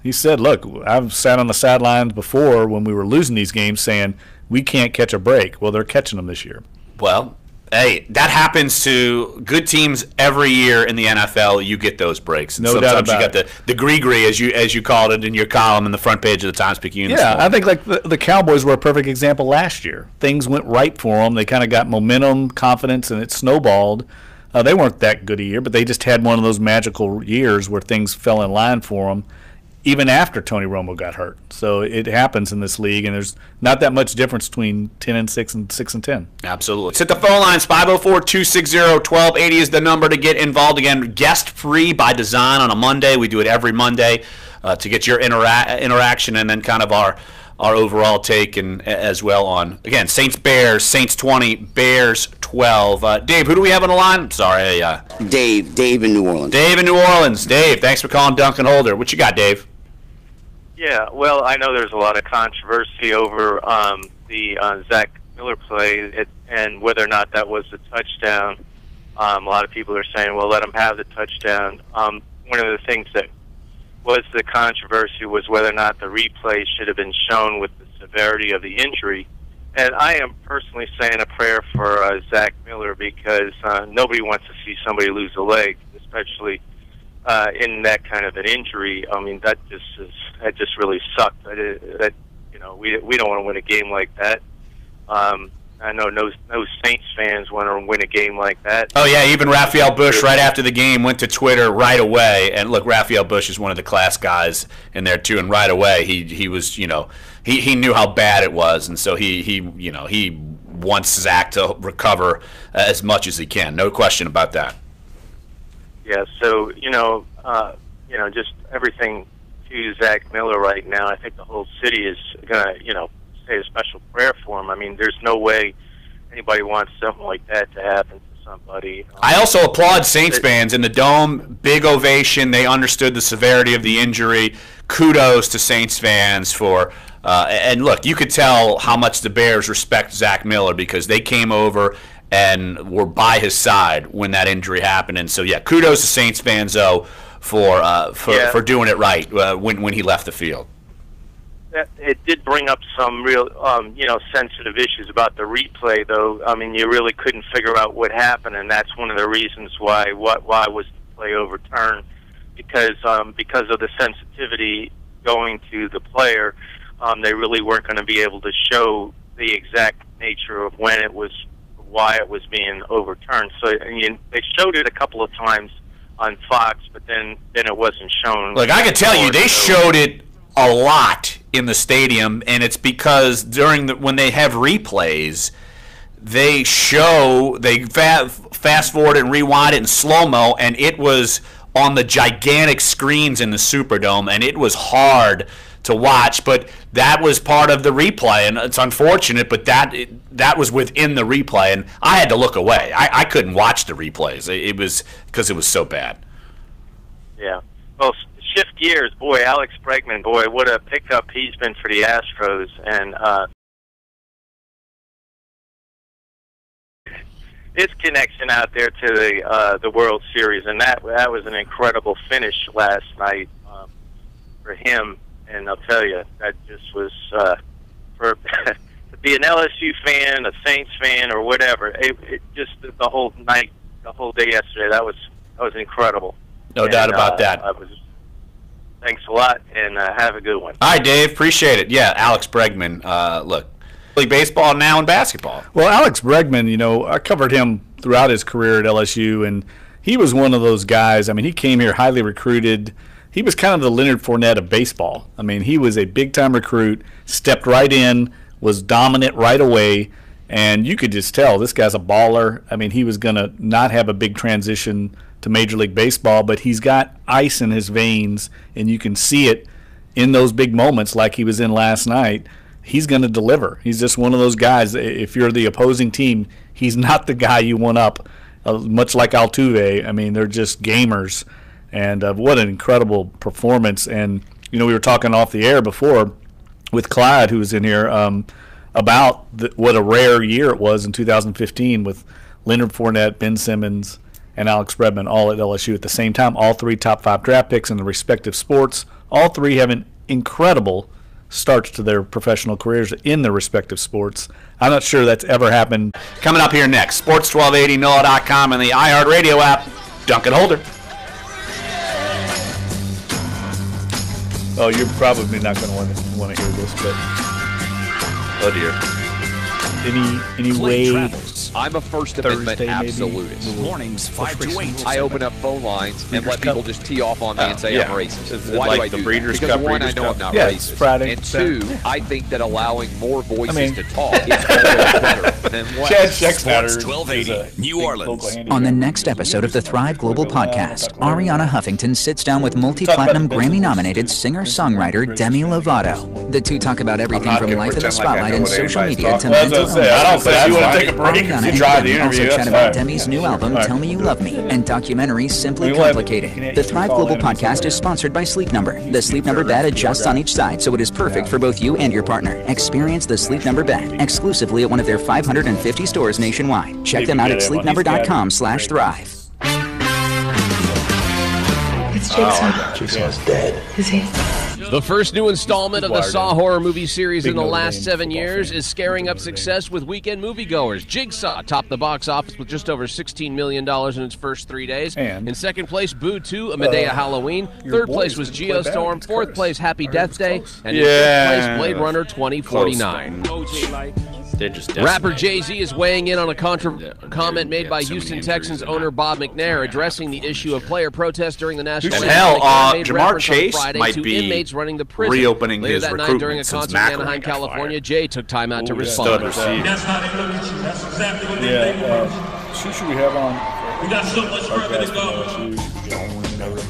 He said, look, I've sat on the sidelines before when we were losing these games saying we can't catch a break. Well, they're catching them this year. Well, hey, that happens to good teams every year in the NFL. You get those breaks. And no doubt about sometimes you got the gree-gree, as you called it in your column in the front page of the Times-Picayune. Yeah, I think like the Cowboys were a perfect example last year. Things went right for them. They kind of got momentum, confidence, and it snowballed. They weren't that good a year, but they just had one of those magical years where things fell in line for them, even after Tony Romo got hurt. So it happens in this league, and there's not that much difference between 10-6 and 6-10. Absolutely. Hit the phone lines. 504-260-1280 is the number to get involved. Again, guest-free by design on a Monday. We do it every Monday to get your interaction and then kind of our overall take, and as well on, again, Saints-Bears, Saints 20, Bears 12. Dave, who do we have on the line? Sorry. Dave in New Orleans. Dave in New Orleans. Dave, thanks for calling Dunc and Holder. What you got, Dave? Yeah, well, I know there's a lot of controversy over the Zach Miller play and whether or not that was a touchdown. A lot of people are saying, well, let him have the touchdown. One of the things that was the controversy was whether or not the replay should have been shown with the severity of the injury. And I am personally saying a prayer for Zach Miller because nobody wants to see somebody lose a leg, especially in that kind of an injury. I mean, that just really sucked. We don't want to win a game like that. I know no Saints fans want to win a game like that. Oh yeah, even Raphael Bush right after the game went to Twitter right away, and look, Raphael Bush is one of the class guys in there too, and right away he was, you know, he knew how bad it was, and so he wants Zach to recover as much as he can, no question about that. Yeah, so just everything to Zach Miller right now. I think the whole city is gonna, say a special prayer for him. I mean, there's no way anybody wants something like that to happen to somebody. I also applaud Saints fans in the Dome. Big ovation. They understood the severity of the injury. Kudos to Saints fans for. And look, you could tell how much the Bears respect Zach Miller because they came over and were by his side when that injury happened. And so, yeah, kudos to Saints fans, though, for doing it right when he left the field. It did bring up some real, sensitive issues about the replay, though. I mean, you really couldn't figure out what happened, and that's one of the reasons why was the play overturned, because of the sensitivity going to the player. They really weren't going to be able to show the exact nature of why it was being overturned. So they showed it a couple of times on Fox, but then it wasn't shown. Look, I can tell you, they showed it a lot in the stadium, and it's because when they have replays, they fast forward and rewind it in slow-mo, and it was on the gigantic screens in the Superdome, and it was hard to watch, but that was part of the replay, and it's unfortunate, but that was within the replay, and I had to look away. I couldn't watch the replays. It was because it was so bad. Yeah. Well, shift gears, boy, Alex Bregman, boy, what a pickup he's been for the Astros, and his connection out there to the World Series, and that was an incredible finish last night for him. And I'll tell you, that just was for to be an LSU fan, a Saints fan, or whatever. It just the whole night, the whole day yesterday. That was incredible. No doubt about that. Thanks a lot, and have a good one. All right, Dave. Appreciate it. Yeah, Alex Bregman. Look, baseball now and basketball. Well, Alex Bregman, I covered him throughout his career at LSU, and he was one of those guys. I mean, he came here highly recruited. He was kind of the Leonard Fournette of baseball. I mean, he was a big-time recruit, stepped right in, was dominant right away, and you could just tell this guy's a baller. I mean, he was going to not have a big transition to Major League Baseball, but he's got ice in his veins, and you can see it in those big moments like he was in last night. He's going to deliver. He's just one of those guys. If you're the opposing team, he's not the guy you want up, much like Altuve. I mean, they're just gamers. And what an incredible performance. And, we were talking off the air before with Clyde, who was in here, about what a rare year it was in 2015 with Leonard Fournette, Ben Simmons, and Alex Bregman all at LSU at the same time. All three top 5 draft picks in the respective sports. All three having incredible starts to their professional careers in their respective sports. I'm not sure that's ever happened. Coming up here next, Sports 1280, NOLA.com, and the iHeartRadio app, Dunc and Holder. Oh, you're probably not going to want to hear this, but oh dear. Any way? I'm a First Amendment absolutist. Mornings 5 to 8. I open up phone lines and let people just tee off on me and say I'm racist. Why do I do that? Because one, I know I'm not racist. Friday. And two, I think that allowing more voices to talk is better than less. Sports 1280, New Orleans. On the next episode of the Thrive Global Podcast, Ariana Huffington sits down with multi-platinum Grammy-nominated singer-songwriter Demi Lovato. The two talk about everything from life in the spotlight and social media to mental health. I don't say you want to take a break. You drive the interview. Also chat about Demi's new album, Tell Me You Love Me, and documentary Simply Complicated. The Thrive Global Podcast is sponsored by Sleep Number. The Sleep Number bed adjusts on each side, so it is perfect for both you and your partner. Experience the Sleep Number bed exclusively at one of their 550 stores nationwide. Check them out at sleepnumber.com/thrive. It's Jigsaw. Jigsaw's dead. Is he? The first new installment of the Saw horror movie series in the last 7 years is scaring up success with weekend moviegoers. Jigsaw topped the box office with just over $16 million in its first 3 days. And in second place, Boo 2, A Medea Halloween. Third place was Geostorm. Fourth place, Happy Death Day. And in fifth place, Blade Runner 2049. They're just Rapper Jay-Z is weighing in on a comment made by Houston Texans owner Bob McNair addressing the issue of player protests during the national And anthem. Jamar Chase might be inmates running the prison. reopening Later his that recruitment night during a concert since in Anaheim, California, Jay took time out to respond. Who should we have on? We got so much further to go.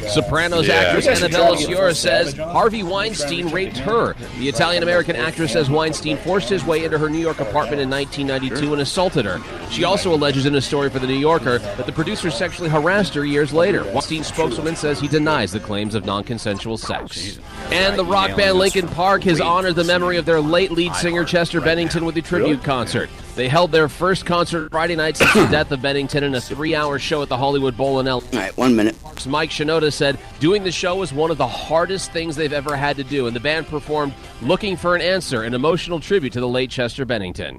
Sopranos actress Annabella Sciorra says Harvey Weinstein raped her. The Italian-American actress says Weinstein forced his way into her New York apartment in 1992 and assaulted her. She also alleges in a story for The New Yorker that the producer sexually harassed her years later. Weinstein's spokeswoman says he denies the claims of non-consensual sex. And the rock band Linkin Park has honored the memory of their late lead singer Chester Bennington with a tribute concert. They held their first concert Friday night since the death of Bennington in a 3-hour show at the Hollywood Bowl in L.A. All right, 1 minute. Mike Shinoda said doing the show was one of the hardest things they've ever had to do, and the band performed Looking for an Answer, an emotional tribute to the late Chester Bennington.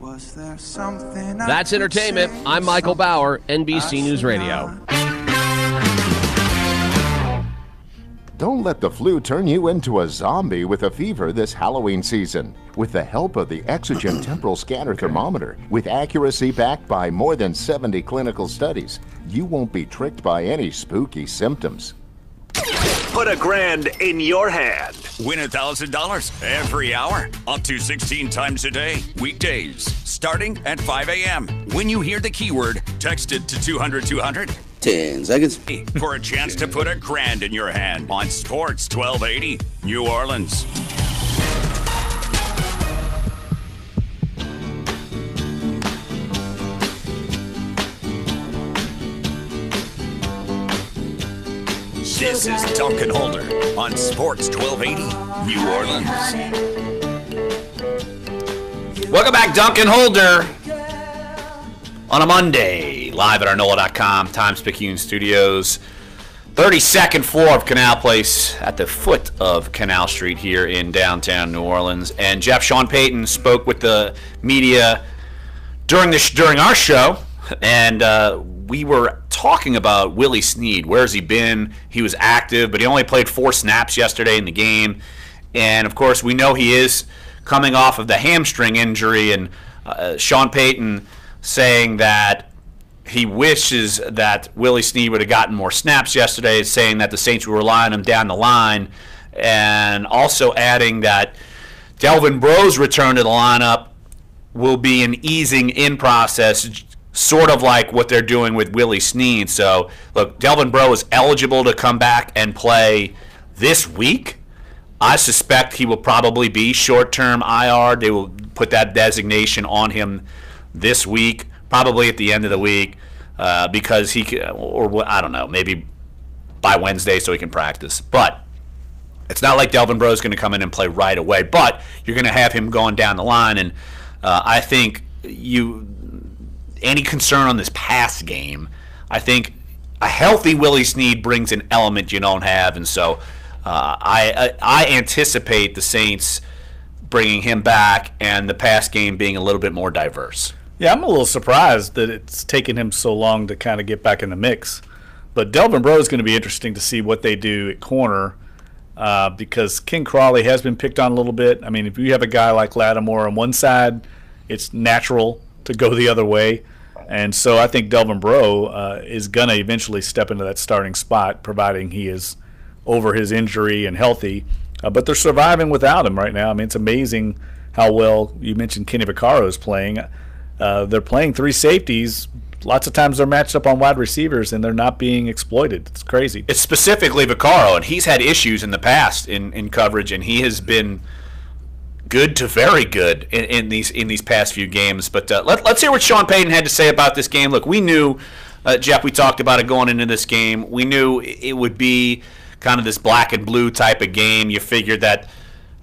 That's entertainment. I'm Michael Bauer, NBC News Radio. Don't let the flu turn you into a zombie with a fever this Halloween season. With the help of the Exogen Temporal Scanner Thermometer, with accuracy backed by more than 70 clinical studies, you won't be tricked by any spooky symptoms. Put $1,000 in your hand. Win $1,000 every hour. Up to 16 times a day. Weekdays. Starting at 5 a.m. When you hear the keyword, text it to 200-200. 10 seconds. For a chance to put $1,000 in your hand on Sports 1280, New Orleans. This is Dunc and Holder on Sports 1280, New Orleans. Welcome back, Dunc and Holder. On a Monday, live at our NOLA.com Times-Picayune Studios. 32nd floor of Canal Place at the foot of Canal Street here in downtown New Orleans. And Sean Payton spoke with the media during our show, and we were talking about Willie Snead. Where's he been? He was active, but he only played 4 snaps yesterday in the game. And, of course, we know he is coming off of the hamstring injury, and Sean Payton saying that he wishes that Willie Snead would have gotten more snaps yesterday, saying that the Saints were relying on him down the line, and also adding that Delvin Breaux's return to the lineup will be an easing in process, sort of like what they're doing with Willie Snead. So, look, Delvin Breaux is eligible to come back and play this week. I suspect he will probably be short-term IR. They will put that designation on him this week, probably at the end of the week, because he can, or I don't know, maybe by Wednesday so he can practice. But it's not like Delvin Breaux is going to come in and play right away, but you're going to have him going down the line, and I think any concern on this pass game, I think a healthy Willie Snead brings an element you don't have, and so I anticipate the Saints bringing him back and the pass game being a little bit more diverse. Yeah, I'm a little surprised that it's taken him so long to kind of get back in the mix. But Delvin Breaux is going to be interesting to see what they do at corner because Ken Crawley has been picked on a little bit. I mean, if you have a guy like Lattimore on one side, it's natural to go the other way. And so I think Delvin Breaux is going to eventually step into that starting spot, providing he is over his injury and healthy. But they're surviving without him right now. I mean, it's amazing how well, you mentioned Kenny Vaccaro is playing. They're playing 3 safeties. Lots of times they're matched up on wide receivers, and they're not being exploited. It's crazy. It's specifically Vaccaro, and he's had issues in the past in coverage, and he has been good to very good in these past few games. But let's hear what Sean Payton had to say about this game. Look, we knew, Jeff, we talked about it going into this game. We knew it would be kind of this black and blue type of game. You figured that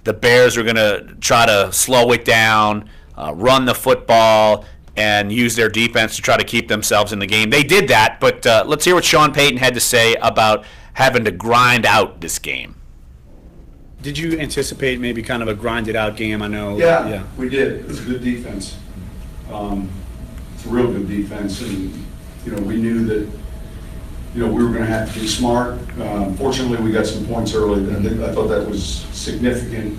the Bears were going to try to slow it down, run the football, and use their defense to try to keep themselves in the game. They did that, but let's hear what Sean Payton had to say about having to grind out this game. Did you anticipate maybe kind of a grinded-out game? I know. Yeah, we did. It was a good defense. It's a real good defense, and we knew that we were going to have to be smart. Fortunately, we got some points early. I thought that was significant.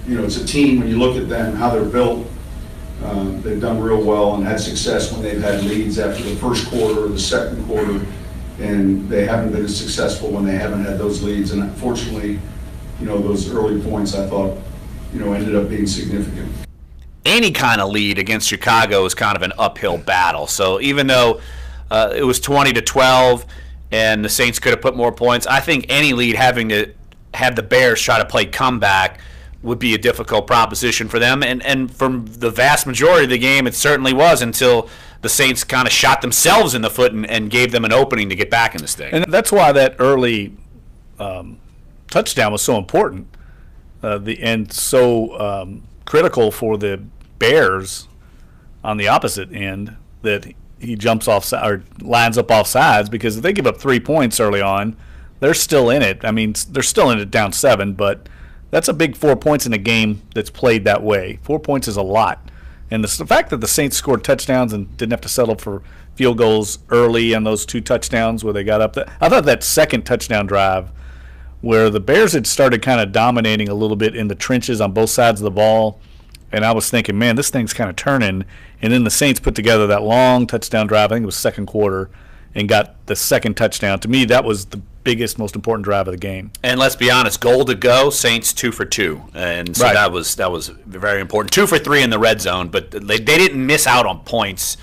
It's a team when you look at them, how they're built. They've done real well and had success when they've had leads after the first quarter or the second quarter, and they haven't been as successful when they haven't had those leads. And unfortunately, those early points I thought, ended up being significant. Any kind of lead against Chicago is kind of an uphill battle. So even though it was 20-12 and the Saints could have put more points, I think any lead having to have the Bears try to play comeback would be a difficult proposition for them. And from the vast majority of the game, it certainly was, until the Saints kind of shot themselves in the foot and gave them an opening to get back in this thing. And that's why that early touchdown was so important and so critical for the Bears on the opposite end, that he jumps off or lines up off sides, because if they give up 3 points early on, they're still in it. I mean, they're still in it down 7, but that's a big 4 points in a game that's played that way. 4 points is a lot. And the fact that the Saints scored touchdowns and didn't have to settle for field goals early on those 2 touchdowns where they got up there. I thought that second touchdown drive where the Bears had started kind of dominating a little bit in the trenches on both sides of the ball, and I was thinking, man, this thing's kind of turning. And then the Saints put together that long touchdown drive, I think it was second quarter, and got the second touchdown. To me, that was the biggest, most important drive of the game. And let's be honest, goal to go, Saints 2 for 2, and so that was very important. 2 for 3 in the red zone, but they didn't miss out on points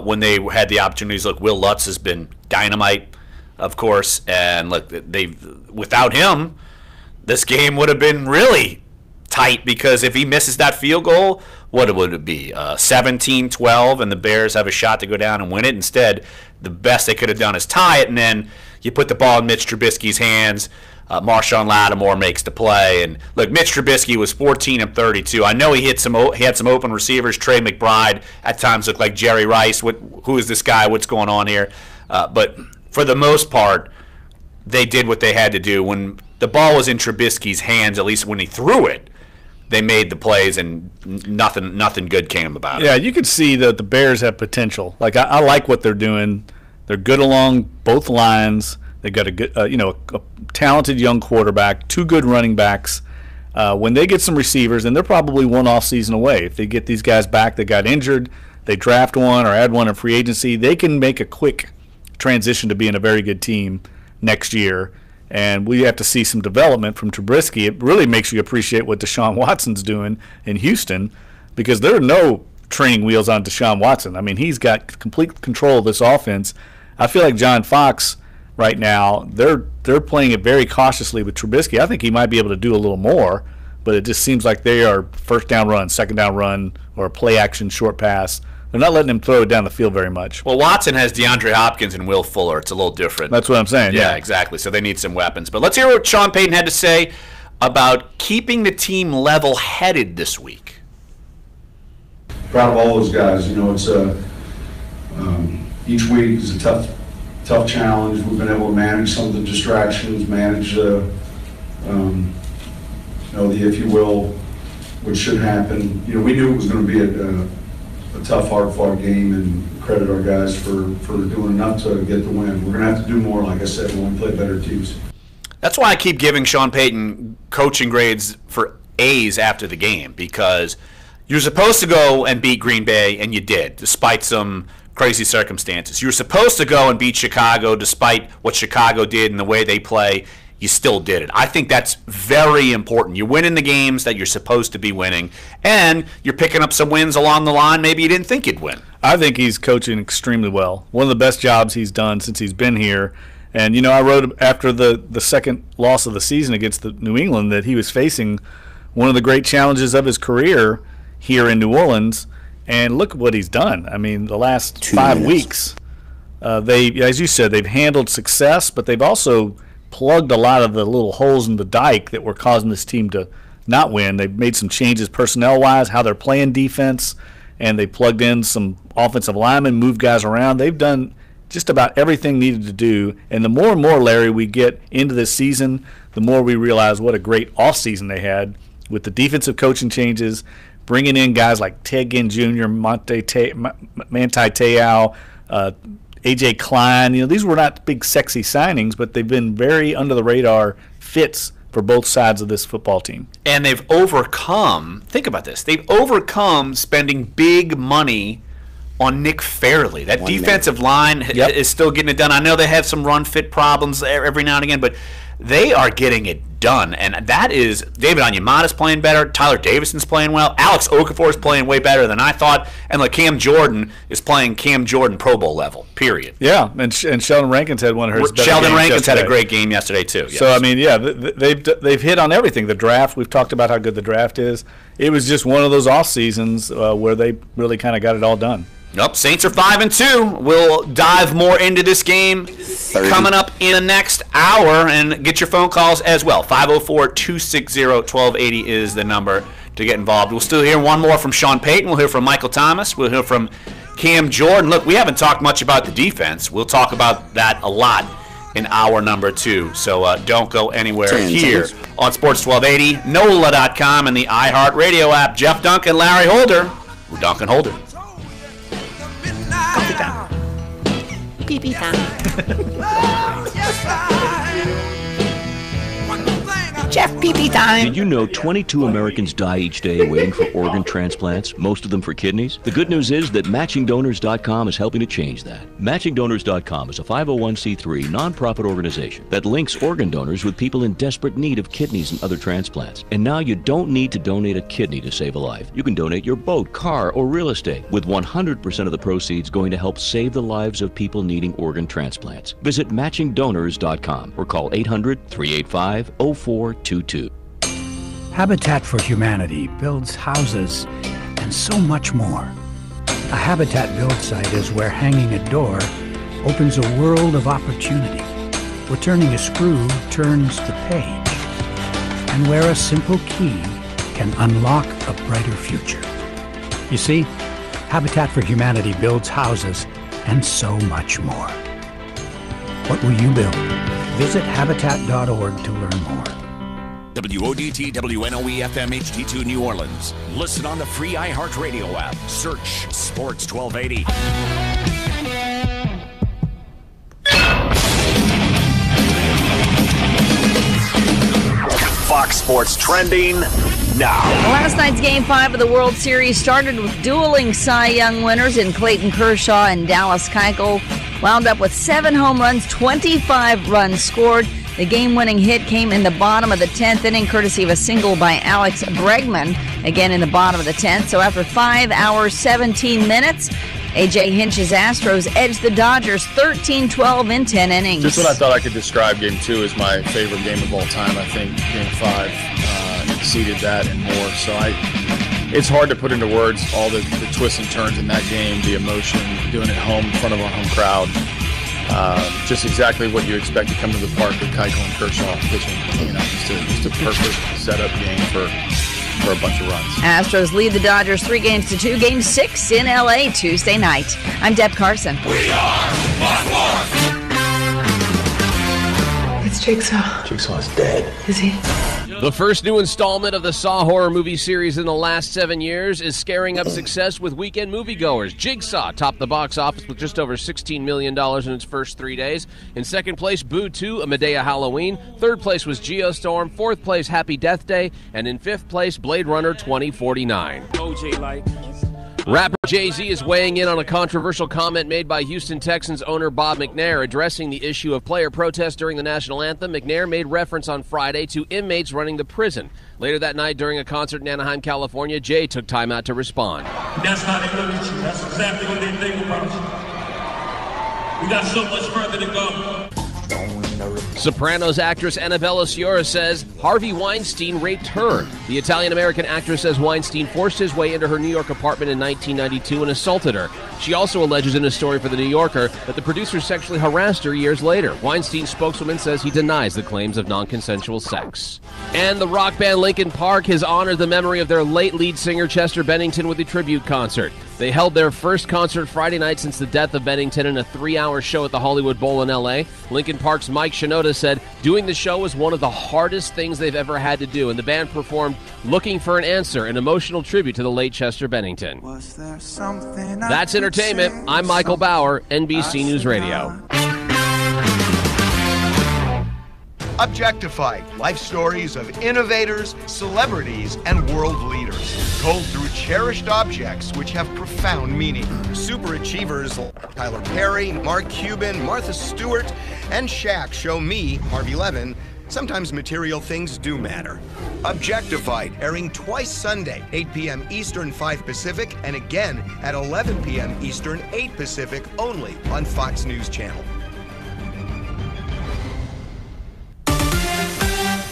when they had the opportunities. Look, Will Lutz has been dynamite, of course, and look, without him, this game would have been really tight, because if he misses that field goal, what would it be? 17-12, and the Bears have a shot to go down and win it. Instead, the best they could have done is tie it, and then you put the ball in Mitch Trubisky's hands. Marshawn Lattimore makes the play, and look, Mitch Trubisky was 14 of 32. I know he had some open receivers. Trey McBride at times looked like Jerry Rice. Who is this guy? What's going on here? But for the most part, they did what they had to do. When the ball was in Trubisky's hands, at least when he threw it, they made the plays, and nothing good came about it. Yeah, you could see that the Bears have potential. Like I like what they're doing. They're good along both lines. They got a good, a talented young quarterback, 2 good running backs. When they get some receivers, and they're probably one off season away. If they get these guys back that got injured, they draft one or add one in free agency, they can make a quick transition to being a very good team next year. And we have to see some development from Trubisky. It really makes you appreciate what Deshaun Watson's doing in Houston, because there are no training wheels on Deshaun Watson. I mean, he's got complete control of this offense. I feel like John Fox right now, they're playing it very cautiously with Trubisky. I think he might be able to do a little more, but it just seems like they are first down run, second down run, or a play action short pass. They're not letting him throw it down the field very much. Well, Watson has DeAndre Hopkins and Will Fuller. It's a little different. That's what I'm saying. Yeah, exactly. So they need some weapons. But let's hear what Sean Payton had to say about keeping the team level-headed this week. Proud of all those guys. It's each week is a tough challenge. We've been able to manage some of the distractions, manage the if you will, what should happen. We knew it was going to be a tough, hard-fought game, and credit our guys for doing enough to get the win. We're going to have to do more, like I said, when we play better teams. That's why I keep giving Sean Payton coaching grades for A's after the game, because you're supposed to go and beat Green Bay, and you did, despite some crazy circumstances. You were supposed to go and beat Chicago, despite what Chicago did and the way they play. You still did it. I think that's very important. You're winning the games that you're supposed to be winning, and you're picking up some wins along the line maybe you didn't think you'd win. I think he's coaching extremely well. One of the best jobs he's done since he's been here. And, I wrote after the second loss of the season against the New England that he was facing one of the great challenges of his career here in New Orleans. And look what he's done. I mean, the last 5 weeks, as you said, they've handled success, but they've also plugged a lot of the little holes in the dike that were causing this team to not win. They've made some changes personnel-wise, how they're playing defense, and they plugged in some offensive linemen, moved guys around. They've done just about everything needed to do. And the more and more, Larry, we get into this season, the more we realize what a great offseason they had with the defensive coaching changes, bringing in guys like Ted Ginn Jr., Manti Te'o, A.J. Klein. These were not big, sexy signings, but they've been very under-the-radar fits for both sides of this football team. And they've overcome, think about this, they've overcome spending big money on Nick Fairley. That defensive line is still getting it done. I know they have some run fit problems every now and again, but they are getting it done. And that is, David Onyemata's playing better. Tyler Davison's playing well. Alex Okafor is playing way better than I thought. And like Cam Jordan is playing Cam Jordan Pro Bowl level, period. Yeah, and Sheldon Rankins had one of her best Sheldon games Rankins yesterday. had a great game yesterday, too. Yes. So, I mean, yeah, they've hit on everything. The draft, we've talked about how good the draft is. It was just one of those off seasons where they really kind of got it all done. Nope, Saints are 5-2. We'll dive more into this game coming up in the next hour, and get your phone calls as well. 504-260-1280 is the number to get involved. We'll still hear one more from Sean Payton. We'll hear from Michael Thomas. We'll hear from Cam Jordan. Look, we haven't talked much about the defense. We'll talk about that a lot in hour number 2. So don't go anywhere here on Sports 1280, NOLA.com, and the iHeartRadio app. Jeff Dunc and Larry Holder. We're Dunc and Holder. Coffee time. Pee-pee time. Jeff pee-pee time. Did you know 22 Americans die each day waiting for organ transplants, most of them for kidneys? The good news is that MatchingDonors.com is helping to change that. MatchingDonors.com is a 501c3 nonprofit organization that links organ donors with people in desperate need of kidneys and other transplants. And now you don't need to donate a kidney to save a life. You can donate your boat, car, or real estate, with 100% of the proceeds going to help save the lives of people needing organ transplants. Visit MatchingDonors.com or call 800-385-0422. Habitat for Humanity builds houses and so much more. A Habitat build site is where hanging a door opens a world of opportunity, where turning a screw turns the page, and where a simple key can unlock a brighter future. You see, Habitat for Humanity builds houses and so much more. What will you build? Visit Habitat.org to learn more. WODT WNOE FM HD2 New Orleans. Listen on the free iHeartRadio app. Search Sports 1280. Fox Sports trending now. Last night's Game 5 of the World Series started with dueling Cy Young winners in Clayton Kershaw and Dallas Keuchel. Wound up with 7 home runs, 25 runs scored. The game-winning hit came in the bottom of the 10th inning, courtesy of a single by Alex Bregman, again in the bottom of the 10th. So after 5 hours, 17 minutes, A.J. Hinch's Astros edged the Dodgers 13-12 in 10 innings. Just when I thought I could describe Game 2 as my favorite game of all time, I think Game 5 exceeded that and more. So it's hard to put into words all the twists and turns in that game, the emotion, doing it home in front of a home crowd. Just exactly what you expect to come to the park with Keuchel and Kershaw pitching. Just a perfect setup game for a bunch of runs. Astros lead the Dodgers 3-2, Game 6 in L.A. Tuesday night. I'm Deb Carson. We are Fox. It's Jigsaw. Jigsaw's dead. Is he? The first new installment of the Saw horror movie series in the last 7 years is scaring up success with weekend moviegoers. Jigsaw topped the box office with just over $16 million in its first 3 days. In second place, Boo 2, A Medea Halloween. Third place was Geostorm. Fourth place, Happy Death Day. And in fifth place, Blade Runner 2049. OJ Rapper Jay-Z is weighing in on a controversial comment made by Houston Texans owner Bob McNair addressing the issue of player protests during the national anthem. McNair made reference on Friday to inmates running the prison. Later that night during a concert in Anaheim, California, Jay took time out to respond. That's how they look at you. That's exactly what they think about you. We got so much further to go. Sopranos actress Annabella Sciorra says Harvey Weinstein raped her. The Italian-American actress says Weinstein forced his way into her New York apartment in 1992 and assaulted her. She also alleges in a story for The New Yorker that the producer sexually harassed her years later. Weinstein's spokeswoman says he denies the claims of non-consensual sex. And the rock band Linkin Park has honored the memory of their late lead singer Chester Bennington with a tribute concert. They held their first concert Friday night since the death of Bennington in a 3-hour show at the Hollywood Bowl in L.A. Linkin Park's Mike Shinoda said doing the show was one of the hardest things they've ever had to do, and the band performed Looking for an Answer, an emotional tribute to the late Chester Bennington. That's entertainment. I'm Michael Bauer, NBC News Radio. Objectified, life stories of innovators, celebrities, and world leaders, told through cherished objects which have profound meaning. Super achievers Tyler Perry, Mark Cuban, Martha Stewart, and Shaq show me, Harvey Levin, sometimes material things do matter. Objectified, airing twice Sunday, 8 p.m. Eastern, 5 Pacific, and again at 11 p.m. Eastern, 8 Pacific, only on Fox News Channel.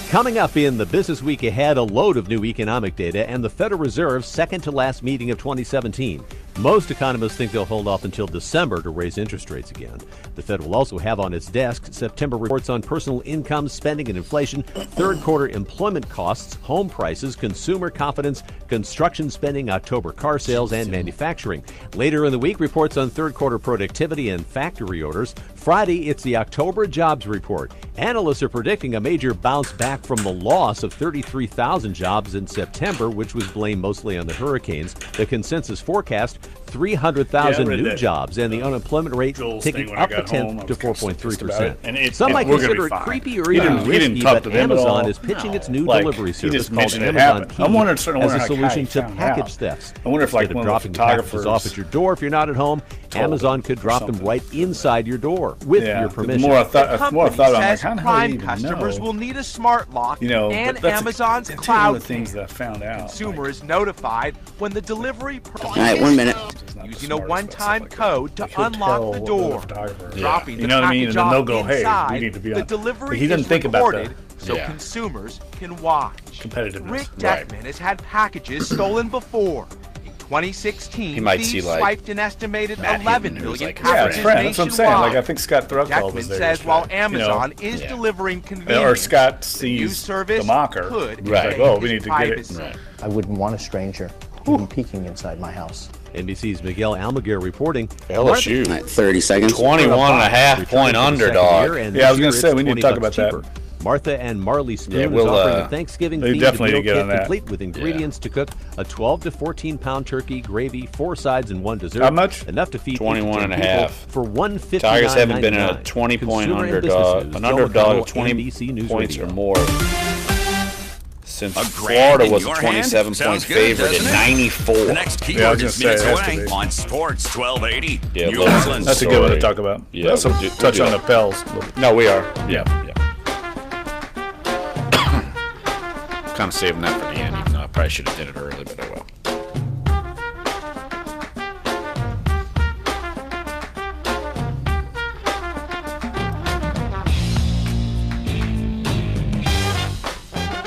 Coming up in the business week ahead, a load of new economic data and the Federal Reserve's second to last meeting of 2017. Most economists think they'll hold off until December to raise interest rates again. The Fed will also have on its desk September reports on personal income, spending, and inflation, third quarter employment costs, home prices, consumer confidence, construction spending, October car sales, and manufacturing. Later in the week, reports on third quarter productivity and factory orders. Friday, it's the October jobs report. Analysts are predicting a major bounce back from the loss of 33,000 jobs in September, which was blamed mostly on the hurricanes. The consensus forecast, 300,000 new jobs, and the unemployment rate ticking up a tenth to 4.3%. Some might consider it creepy or even risky, but Amazon is pitching its new delivery service called Amazon Key as a solution to package thefts. I wonder if Instead of dropping packages off at your door if you're not at home, Amazon could drop them right inside your door with your permission. The more I thought says Prime customers will need a smart lock and Amazon's cloud things that I found out. Consumer is notified when the delivery. All right, 1 minute. Using a one-time code to unlock the door, dropping the what I mean? And then they'll go, inside, hey, you need to be the on. delivery He didn't think about that. So consumers can watch. Competitiveness. Rick Deckman has had packages stolen before. In 2016, thieves swiped an estimated 11 million packages nationwide. That's what I'm saying. Like, I think Scott Thruckall was there. Deckman says while Amazon is delivering convenience, or Scott sees the mocker, could like, oh, we need to get it. Right. I wouldn't want a stranger even peeking inside my house. NBC's Miguel Almaguer reporting. LSU. 30 seconds. 21.5-point underdog. Yeah, I was going to say, we need to talk about cheaper. that. Martha and Marley Spoon is offering a Thanksgiving themed meal kit complete with ingredients to cook a 12 to 14-pound turkey, gravy, 4 sides, and 1 dessert. How much? Enough to feed 21.5 for $159.99. Tigers haven't been a 20-point underdog, an underdog of 20 points or more since Florida was a 27-point favorite in '94. The next keyword is minutes away on Sports 1280. Yeah, New England. That's a good one to talk about. Yeah, let's touch on the Pels. No, we are. Yeah. Kind of saving that for the end, even though I probably should have did it early, but I will.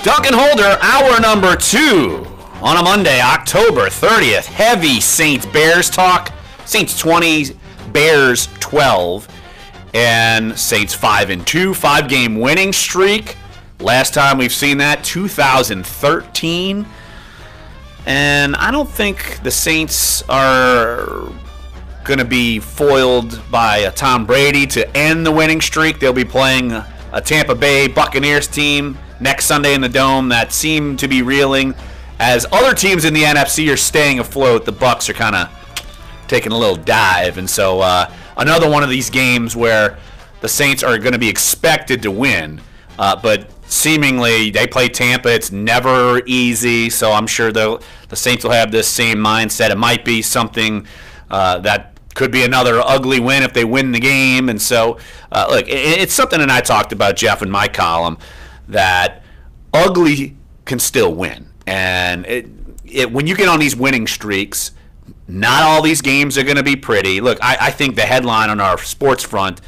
Dunc and Holder, hour number 2 on a Monday, October 30th. Heavy Saints-Bears talk. Saints 20, Bears 12, and Saints 5-2, 5-game winning streak. Last time we've seen that, 2013. And I don't think the Saints are going to be foiled by a Tom Brady to end the winning streak. They'll be playing a Tampa Bay Buccaneers team next Sunday in the Dome that seem to be reeling. As other teams in the NFC are staying afloat, the Bucs are kind of taking a little dive. And so another one of these games where the Saints are going to be expected to win. But seemingly they play Tampa. It's never easy. So I'm sure the Saints will have this same mindset. It might be something that could be another ugly win if they win the game. And so, look, it's something that I talked about, Jeff, in my column, that ugly can still win. And when you get on these winning streaks, not all these games are going to be pretty. Look, I think the headline on our sports front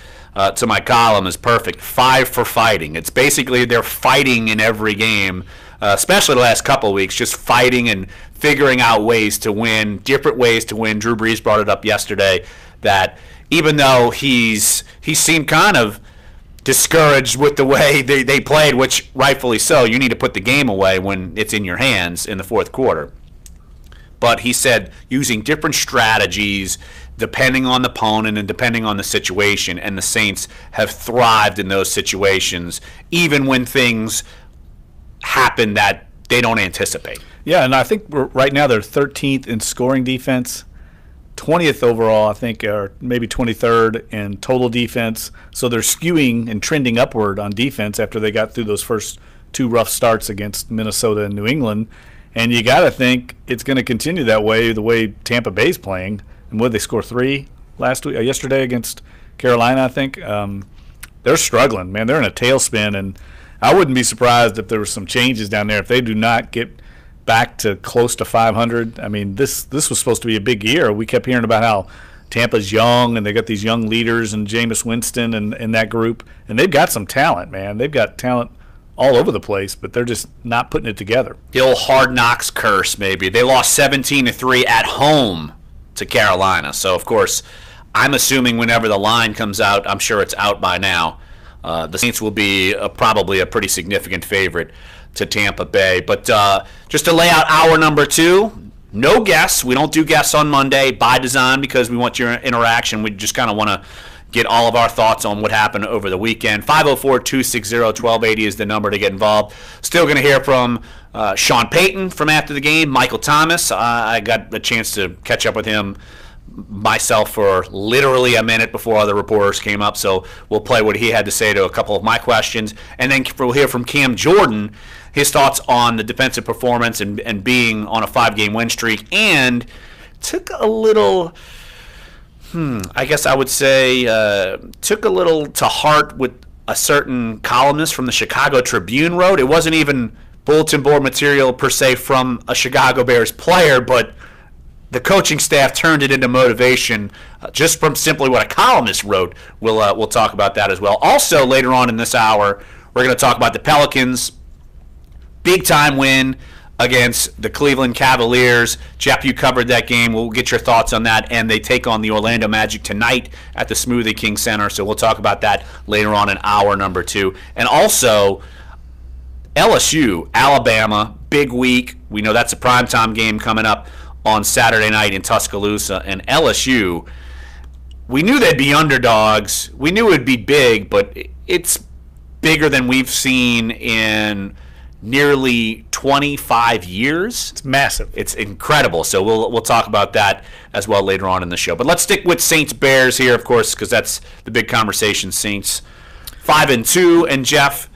to my column is perfect. 5 for fighting. It's basically they're fighting in every game, especially the last couple of weeks, just fighting and figuring out ways to win, different ways to win. Drew Brees brought it up yesterday that even though he seemed kind of discouraged with the way they played, which rightfully so, you need to put the game away when it's in your hands in the fourth quarter. But he said using different strategies depending on the opponent and depending on the situation, and the Saints have thrived in those situations even when things happen that they don't anticipate. Yeah, and I think right now they're 13th in scoring defense, 20th overall, I think, or maybe 23rd in total defense. So they're skewing and trending upward on defense after they got through those first two rough starts against Minnesota and New England. And you got to think it's going to continue that way, the way Tampa Bay's playing. And what did they score 3 yesterday against Carolina, I think? They're struggling, man. They're in a tailspin, and I wouldn't be surprised if there were some changes down there if they do not get back to close to 500. I mean, this was supposed to be a big year. We kept hearing about how Tampa's young, and they got these young leaders and Jameis Winston and that group, and they've got some talent, man. They've got talent all over the place, but they're just not putting it together. The old hard knocks curse, maybe. They lost 17-3 at home to Carolina. So, of course, I'm assuming whenever the line comes out, I'm sure it's out by now, the Saints will be probably a pretty significant favorite to Tampa Bay. But just to lay out hour number 2, no guests. We don't do guests on Monday by design because we want your interaction. We just kind of want to get all of our thoughts on what happened over the weekend. 504-260-1280 is the number to get involved. Still going to hear from Sean Payton from after the game, Michael Thomas. I got a chance to catch up with him myself for literally a minute before other reporters came up, so we'll play what he had to say to a couple of my questions. And then we'll hear from Cam Jordan, his thoughts on the defensive performance and being on a 5-game win streak, and took a little, I guess I would say, took a little to heart with a certain columnist from the Chicago Tribune wrote. It wasn't even bulletin board material per se from a Chicago Bears player, but the coaching staff turned it into motivation just from simply what a columnist wrote. We'll talk about that as well. Also, later on in this hour, we're going to talk about the Pelicans' big-time win against the Cleveland Cavaliers. Jeff, you covered that game. We'll get your thoughts on that. And they take on the Orlando Magic tonight at the Smoothie King Center. So we'll talk about that later on in hour number 2. And also, LSU, Alabama, big week. We know that's a primetime game coming up on Saturday night in Tuscaloosa. And LSU, we knew they'd be underdogs. We knew it would be big, but it's bigger than we've seen in nearly 25 years. It's massive. It's incredible. So we'll talk about that as well later on in the show. But let's stick with Saints Bears here, of course, because that's the big conversation. Saints 5-2, and Jeff,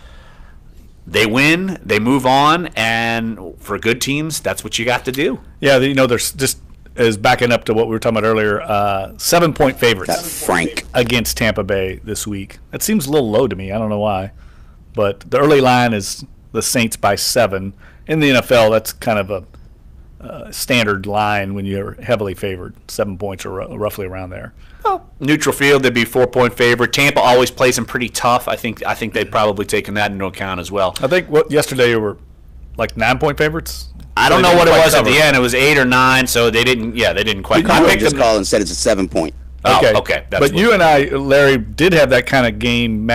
they win, they move on, and for good teams, that's what you got to do. Yeah, there's just as backing up to what we were talking about earlier, 7-point favorites. Frank against Tampa Bay this week. That seems a little low to me. I don't know why, but the early line is the Saints by 7. In the NFL, that's kind of a standard line when you're heavily favored. 7 points are roughly around there. Well, neutral field, they'd be 4-point favorite. Tampa always plays them pretty tough. I think they've probably taken that into account as well. I think yesterday you were like 9-point favorites. I don't know what it was at the end. It was 8 or 9, so they didn't quite. I just called and said it's a 7-point. Okay. But you and I, Larry, did have that kind of game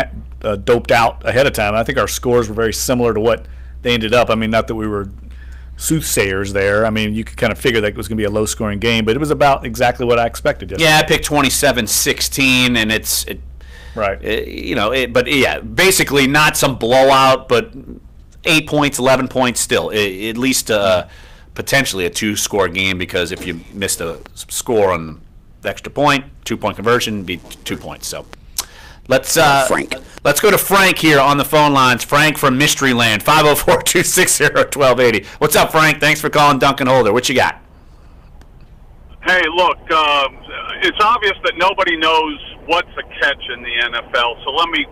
doped out ahead of time. I think our scores were very similar to what they ended up. I mean, not that we were soothsayers there. I mean, you could kind of figure that it was going to be a low-scoring game, but it was about exactly what I expected yesterday. Yeah, I picked 27-16, and right. But yeah, basically not some blowout, but 8 points, 11 points still. At least potentially a 2-score game, because if you missed a score on the extra point, 2-point conversion, it'd be 2 points. So let's go to Frank here on the phone lines. Frank from Mystery Land, 504-260-1280. What's up, Frank? Thanks for calling Dunc and Holder. What you got? Hey, look, it's obvious that nobody knows what's a catch in the NFL, so let me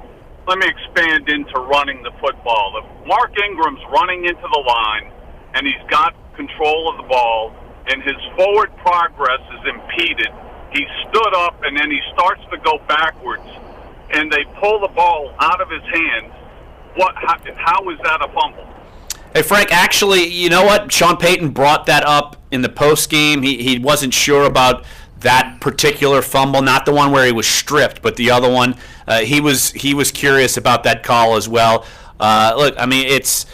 expand into running the football. If Mark Ingram's running into the line and he's got control of the ball and his forward progress is impeded, he stood up and then he starts to go backwards, and they pull the ball out of his hands, how is that a fumble? Hey, Frank, actually, you know what? Sean Payton brought that up in the postgame. He wasn't sure about that particular fumble, not the one where he was stripped, but the other one. He was curious about that call as well. Look, I mean, it's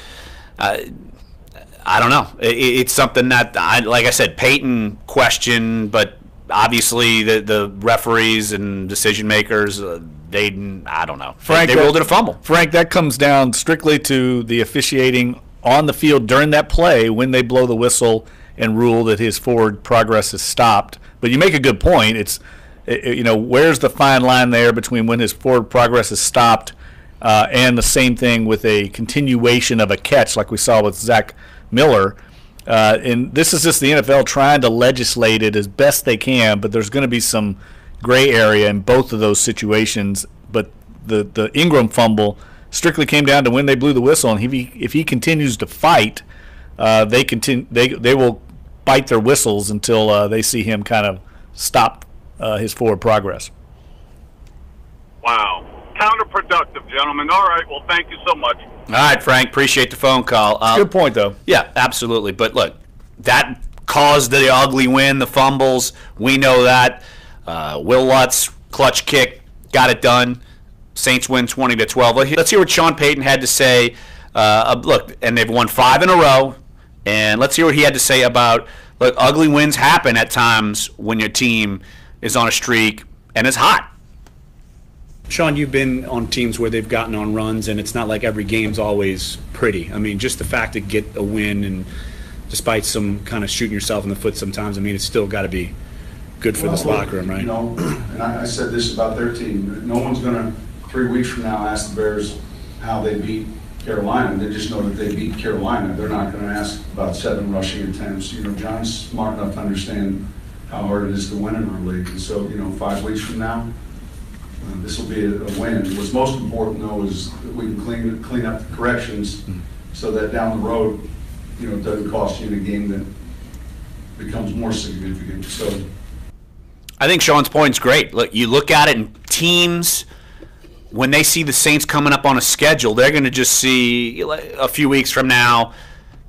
I don't know. It's something that, like I said, Payton questioned, but obviously the referees and decision makers, I don't know. Frank, they ruled it a fumble. Frank, that comes down strictly to the officiating on the field during that play when they blow the whistle and rule that his forward progress is stopped. But you make a good point. It's where's the fine line there between when his forward progress is stopped and the same thing with a continuation of a catch like we saw with Zach Miller. And this is just the NFL trying to legislate it as best they can, but there's going to be some gray area in both of those situations. But the Ingram fumble strictly came down to when they blew the whistle, and if he continues to fight, they will bite their whistles until they see him kind of stop his forward progress. Wow. Counterproductive, gentlemen. All right, well, thank you so much. All right, Frank, appreciate the phone call. Good point, though. Yeah, absolutely. But look, that caused the ugly win, the fumbles. We know that. Will Lutz, clutch kick, got it done. Saints win 20-12. Let's hear what Sean Payton had to say. Look, and they've won 5 in a row. And let's hear what he had to say about, look, ugly wins happen at times when your team is on a streak and is hot. Sean, you've been on teams where they've gotten on runs, and it's not like every game's always pretty. I mean, just the fact to get a win, and despite some kind of shooting yourself in the foot sometimes, I mean, it's still got to be good for this locker room, right? You know, and I said this about their team. No one's going to, 3 weeks from now, ask the Bears how they beat Carolina. They just know that they beat Carolina. They're not going to ask about 7 rushing attempts. You know, John's smart enough to understand how hard it is to win in our league. And so, 5 weeks from now, this will be a win. What's most important, though, is that we can clean up the corrections so that down the road, it doesn't cost you in a game that becomes more significant. So, I think Sean's point's great. Look, you look at it, and teams, when they see the Saints coming up on a schedule, they're going to just see a few weeks from now,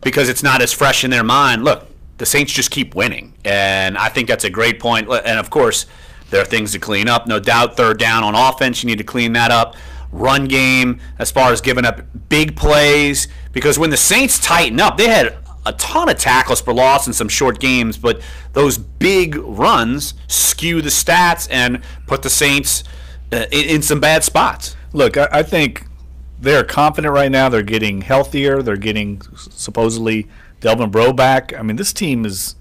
because it's not as fresh in their mind. Look, the Saints just keep winning, and I think that's a great point. And of course, there are things to clean up, no doubt. Third down on offense, you need to clean that up. Run game, as far as giving up big plays, because when the Saints tighten up, they had a ton of tackles per loss in some short games, but those big runs skew the stats and put the Saints in some bad spots. Look, I think they're confident right now. They're getting healthier. They're getting supposedly Delvin Breaux back. I mean, this team is,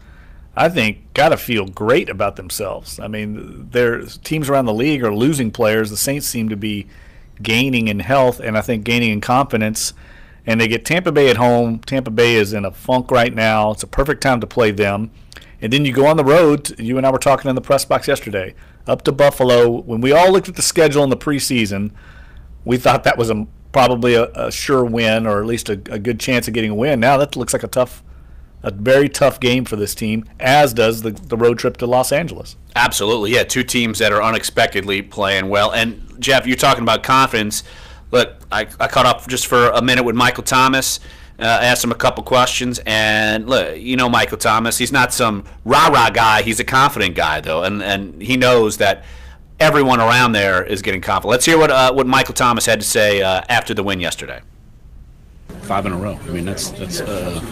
I think, got to feel great about themselves. I mean, their teams around the league are losing players. The Saints seem to be gaining in health and I think gaining in confidence. And they get Tampa Bay at home. Tampa Bay is in a funk right now. It's a perfect time to play them. And then you go on the road. You and I were talking in the press box yesterday, up to Buffalo. When we all looked at the schedule in the preseason, we thought that was probably a sure win, or at least a good chance of getting a win. Now that looks like a very tough game for this team, as does the road trip to Los Angeles. Absolutely, yeah. 2 teams that are unexpectedly playing well. And, Jeff, you're talking about confidence. Look, I caught up just for a minute with Michael Thomas, asked him a couple questions, and look, Michael Thomas, he's not some rah-rah guy. He's a confident guy, though, and he knows that everyone around there is getting confident. Let's hear what Michael Thomas had to say after the win yesterday. 5 in a row. I mean, that's a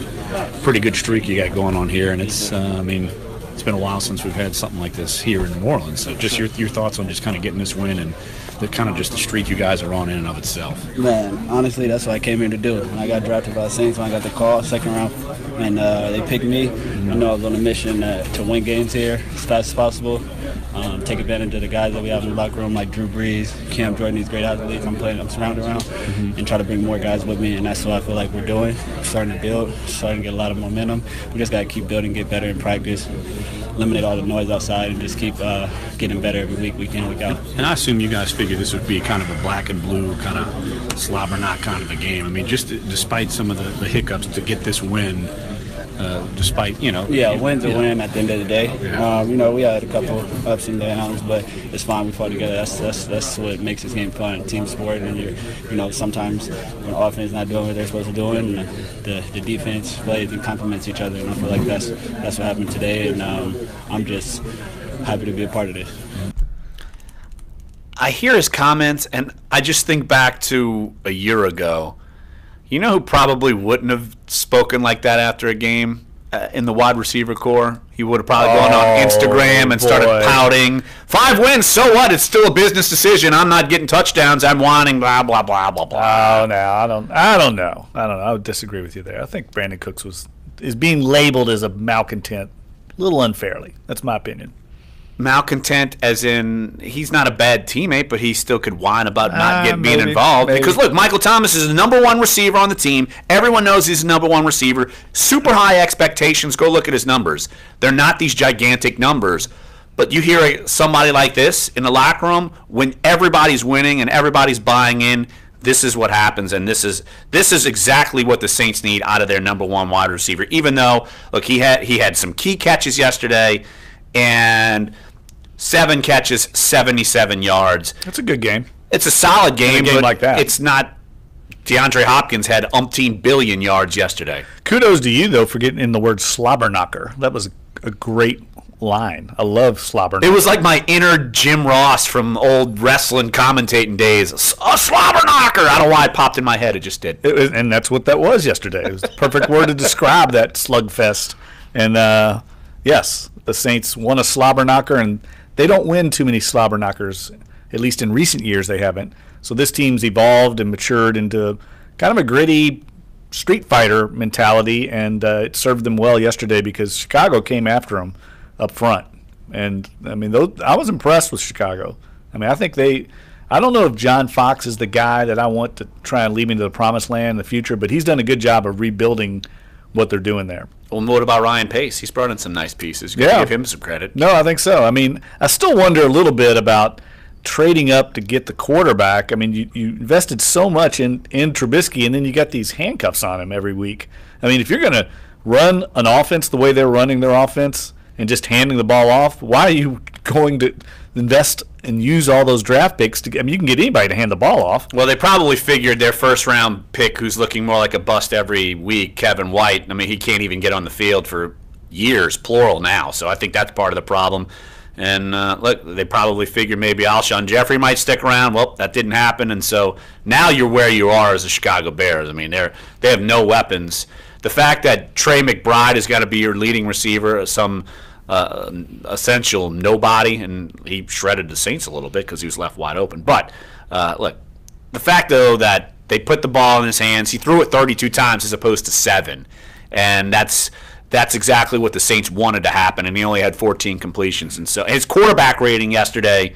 pretty good streak you got going on here, and it's it's been a while since we've had something like this here in New Orleans. So just your thoughts on just kind of getting this win and the kind of just the streak you guys are on in and of itself. Man, honestly, that's what I came here to do. When I got drafted by the Saints, when I got the call, second round, and they picked me, I know I was on a mission to win games here as fast as possible, take advantage of the guys that we have in the locker room like Drew Brees, Cam Jordan, these great athletes I'm surrounded around, and try to bring more guys with me, and that's what I feel like we're doing. We're starting to build, starting to get a lot of momentum. We just got to keep building, get better in practice, eliminate all the noise outside, and just keep getting better every week, week in, week out. And I assume you guys figured this would be kind of a black and blue kind of slobber knot kind of a game. I mean, just despite some of the hiccups to get this win, despite, Yeah, win's a win at the end of the day. Yeah. We had a couple ups and downs, but it's fine. We fought together. That's what makes this game fun, team sport. And sometimes when offense is not doing what they're supposed to do, and the defense plays and complements each other. And I feel like that's what happened today. And I'm just happy to be a part of this. I hear his comments, and I just think back to a year ago. You know who probably wouldn't have spoken like that after a game in the wide receiver corps? He would have probably gone on Instagram and started pouting. 5 wins, so what? It's still a business decision. I'm not getting touchdowns. I'm whining, blah, blah, blah, blah, blah. Oh, no, I don't know. I would disagree with you there. I think Brandon Cooks was is being labeled as a malcontent a little unfairly. That's my opinion. Malcontent as in he's not a bad teammate, but he still could whine about not being involved. Maybe. Because, look, Michael Thomas is the number one receiver on the team. Everyone knows he's the number one receiver. Super high expectations. Go look at his numbers. They're not these gigantic numbers. But you hear somebody like this in the locker room when everybody's winning and everybody's buying in. This is what happens, and this is exactly what the Saints need out of their number one wide receiver. Even though, look, he had some key catches yesterday, and 7 catches, 77 yards. That's a good game. It's a solid game, but like that. It's not. DeAndre Hopkins had umpteen billion yards yesterday. Kudos to you, though, for getting in the word slobber knocker. That was a great line. I love slobber knocker. It was like my inner Jim Ross from old wrestling commentating days. A slobber knocker. I don't know why it popped in my head. It just did. And that's what that was yesterday. It was the perfect word to describe that slugfest. And, yes, the Saints won a slobber knocker, and they don't win too many slobber knockers. At least in recent years, they haven't. So this team's evolved and matured into kind of a gritty street fighter mentality, and it served them well yesterday because Chicago came after them up front. And, I mean, I was impressed with Chicago. I mean, I don't know if John Fox is the guy that I want to try and lead me to the promised land in the future, but he's done a good job of rebuilding what they're doing there. Well, what about Ryan Pace? He's brought in some nice pieces. You gotta give him some credit. No, I think so. I mean, I still wonder a little bit about trading up to get the quarterback. I mean, you invested so much in Trubisky, and then you got these handcuffs on him every week. I mean, if you're going to run an offense the way they're running their offense and just handing the ball off, why are you going to invest and use all those draft picks? I mean, you can get anybody to hand the ball off. Well, they probably figured their first-round pick, who's looking more like a bust every week, Kevin White, I mean, he can't even get on the field for years, plural now. So I think that's part of the problem. And, look, they probably figured maybe Alshon Jeffrey might stick around. Well, that didn't happen. And so now you're where you are as the Chicago Bears. I mean, they have no weapons. The fact that Trey McBride is going to be your leading receiver, some essential nobody, and he shredded the Saints a little bit because he was left wide open. But, look, the fact, though, that they put the ball in his hands, he threw it 32 times as opposed to 7. And that's exactly what the Saints wanted to happen, and he only had 14 completions. And so his quarterback rating yesterday,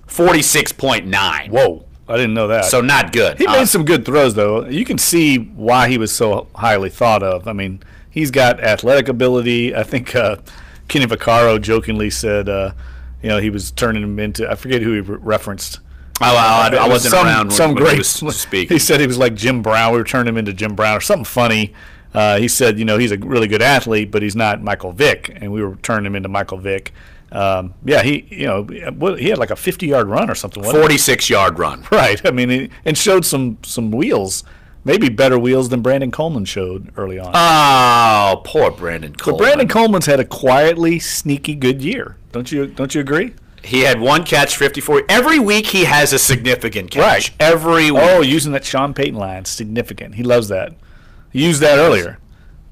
46.9. Whoa, I didn't know that. So not good. He made some good throws, though. You can see why he was so highly thought of. I mean, he's got athletic ability. I think Kenny Vaccaro jokingly said, he was turning him into, I forget who he referenced. I wasn't around when he was speaking. He said he was like Jim Brown. We were turning him into Jim Brown or something funny. He said, he's a really good athlete, but he's not Michael Vick, and we were turning him into Michael Vick. He had like a 50-yard run or something. 46-yard run. Right. I mean, and showed some wheels, maybe better wheels than Brandon Coleman showed early on. Oh, poor Brandon Coleman. But Brandon Coleman's had a quietly sneaky good year. Don't you agree? He had one catch, 54. Every week he has a significant catch. Right. Every week. Oh, using that Sean Payton line, significant. He loves that. He used that earlier.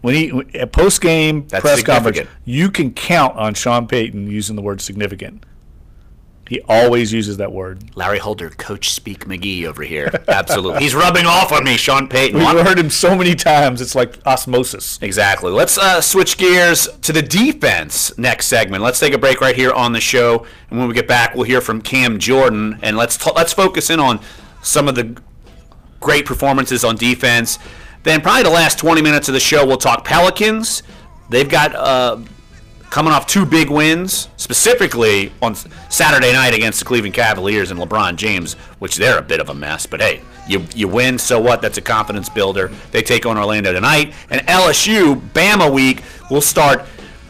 When at post-game press conference, you can count on Sean Payton using the word significant. He always uses that word. Larry Holder, Coach Speak McGee over here. Absolutely. He's rubbing off on me, Sean Payton. We've heard him so many times, it's like osmosis. Exactly. Let's switch gears to the defense next segment. Let's take a break right here on the show, and when we get back, we'll hear from Cam Jordan, and let's focus in on some of the great performances on defense. Then probably the last 20 minutes of the show, we'll talk Pelicans. They've got coming off 2 big wins, specifically on Saturday night against the Cleveland Cavaliers and LeBron James, which they're a bit of a mess. But, hey, you win, so what? That's a confidence builder. They take on Orlando tonight. And LSU, Bama week, will start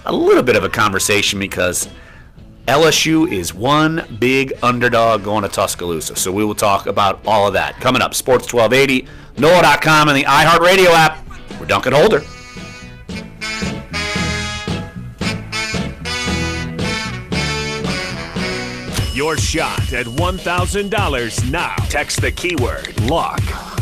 a little bit of a conversation because LSU is one big underdog going to Tuscaloosa. So we will talk about all of that. Coming up, Sports 1280, NOLA.com, and the iHeartRadio app. We're Dunc and Holder. Your shot at $1,000 now. Text the keyword LOCK.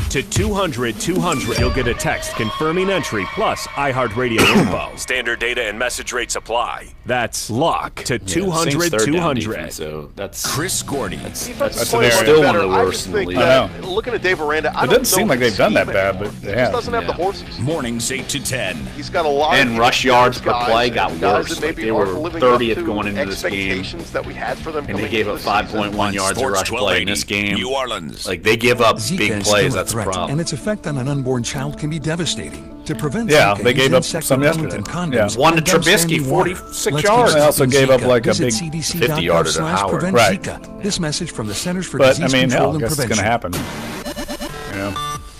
to 200-200. You'll get a text confirming entry plus iHeartRadio info. Standard data and message rates apply. That's LOCK to 200-200. So that's Chris Gordy. That's still one of the worst in the league. Looking at Dave Aranda, it doesn't seem like they've done that bad, but they have. He doesn't have the horses. Mornings 8 to 10. He's got a lot and rush yards per play got worse. Like they were 30th going into this game, that we had for them, and they gave up 5.1 yards a rush play in this game. New Orleans. Like they give up big plays. That's a problem. And its effect on an unborn child can be devastating. To prevent they gave up some yesterday. One to Trubisky, 46 yards. They also gave up like a big 50-yarder to Howard. Right. This message from the Centers for Disease Control and Prevention. But I mean, hell, I guess it's going to happen.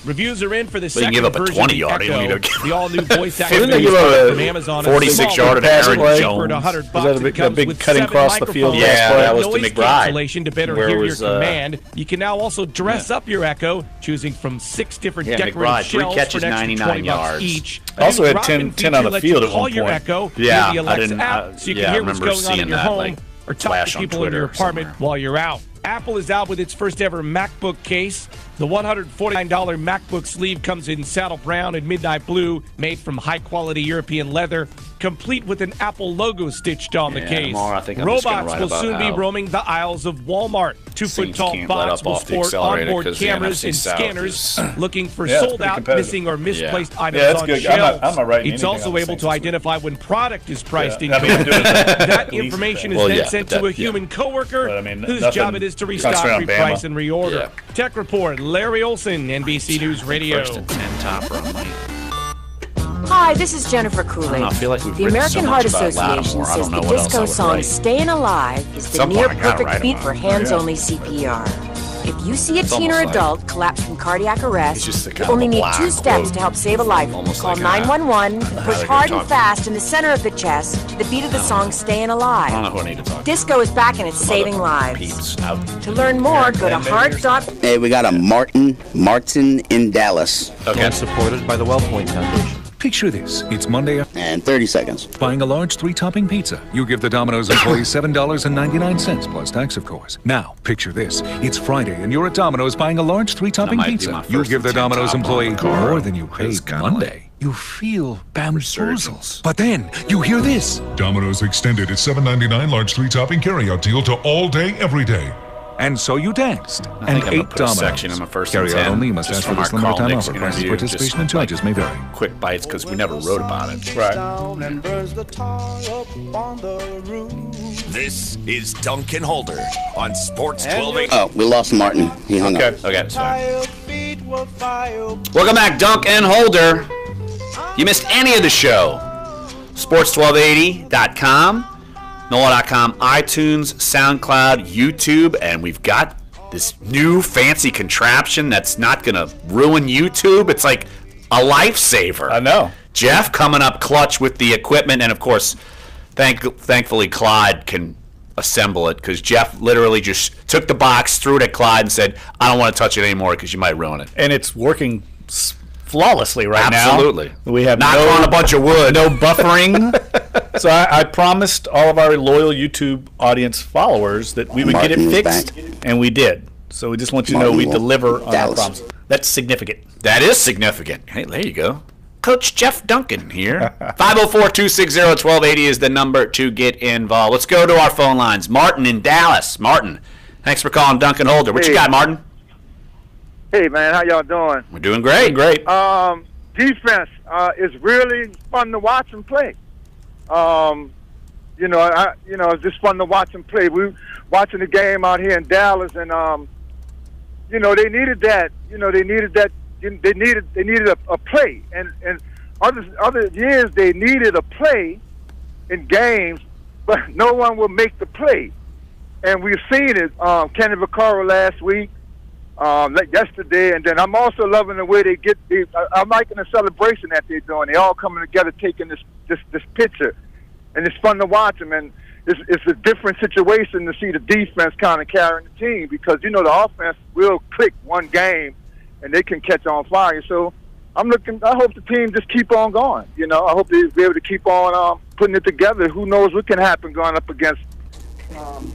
Reviews are in for the But second you give up a version 20-yarder. of Echo, the all-new voice activation Didn't they give up from Amazon. 46-yarder to Aaron Jones? Was that a big cutting across the field? Yeah, that was to noise McBride. Cancellation to better hear your command. You can now also dress up your Echo, choosing from 6 different decorative McBride, 3 shells catches, for an extra 99 $20 yards. each. Also had 10 on the field at one Your point. Echo Yeah, via the Alexa app, so you can hear what's going on in your home or talk to people in your apartment while you're out. Apple is out with its first ever MacBook case. The $149 MacBook sleeve comes in saddle brown and midnight blue, made from high-quality European leather, complete with an Apple logo stitched on the case. Tomorrow, I think I'm just gonna Robots write will about soon be how roaming the aisles of Walmart. 2-foot-tall can't let bots up will off the sport accelerator onboard 'cause the cameras NFC and South scanners is- looking for it's sold pretty out, competitive. missing, or misplaced items that's on good. shelves. I'm not writing It's anything also on the able to Saints. identify when product is priced Yeah. I mean, incorrectly. I'm doing That information is then sent to a human coworker whose job it is to restock, concentrate on reprice, Bama. and reorder. Yeah. Tech Report, Larry Olson, NBC News Radio. First and 10 topper on Mike. Hi, this is Jennifer Coolidge. I feel like we've the written American so Heart much about Association Lattimore. I says don't know the what else I disco would song write. Staying Alive is the Some point I gotta near-perfect write feat about for it. hands-only CPR. If you see a It's teen or almost like- adult collapse from cardiac arrest, just a you kind of only a need black 2 steps quote. to help save a life. Almost Call like a- 911, push they're hard gonna and talk- fast in the center of the chest to the beat of the song Staying I don't know Alive. who I need to talk to. Disco is back and it's Some saving other lives. peeps out. To learn more, go to heart. Hey, we got a Martin in Dallas. Okay. Supported by the WellPoint Foundation. Picture this. It's Monday. And 30 seconds. Buying a large 3-topping pizza. You give the Domino's employee $7.99 plus tax, of course. Now, picture this. It's Friday and you're at Domino's buying a large 3-topping might be pizza. my You first give the and 10 Domino's top on employee the car. more than you paid It's kinda Monday. You feel bamboozled. Resurgence. But then you hear this. Domino's extended its $7.99 large 3-topping carryout deal to all day, every day. And so you danced. I And think I'm gonna ate put a Domino's. section in my first and Carry 10, out only. You must just ask for from this our limited Carl time Nixon offer. Prices, interview, participation, just and charges may vary. Quick bites because we never wrote about it. This is Dunc and Holder on Sports 1280. Oh, we lost Martin. He hung up. Okay, it's fine. Welcome back, Dunc and Holder. You missed any of the show. Sports1280.com, NOLA.com, iTunes, SoundCloud, YouTube, and we've got this new fancy contraption that's not going to ruin YouTube. It's like a lifesaver. I know. Jeff coming up clutch with the equipment, and of course, thankfully Clyde can assemble it because Jeff literally just took the box, threw it at Clyde, and said, "I don't want to touch it anymore because you might ruin it." And it's working flawlessly right now. Absolutely. We have knock on a bunch of wood. No buffering. So I promised all of our loyal YouTube audience followers that we would get it fixed, and we did. So we just want you to know we deliver on our promise. That's significant. That is significant. Hey, there you go. Coach Jeff Duncan here. 504-260-1280 is the number to get involved. Let's go to our phone lines. Martin in Dallas. Martin, thanks for calling Duncan Holder. What you got, Martin? Hey, man, how y'all doing? We're doing great. Great. Defense is really fun to watch and play. It's just fun to watch and play. We watching the game out here in Dallas, and they needed that. They needed a play, and other years they needed a play in games, but no one will make the play. And we've seen it. Kenny Vaccaro last week, yesterday, and then I'm also loving the way they get. I'm liking the celebration that they're doing. They all coming together, taking this picture, and it's fun to watch them. And it's a different situation to see the defense kind of carrying the team because the offense will click one game, and they can catch on fire. So I hope the team just keep on going. I hope they'll be able to keep on putting it together. Who knows what can happen going up against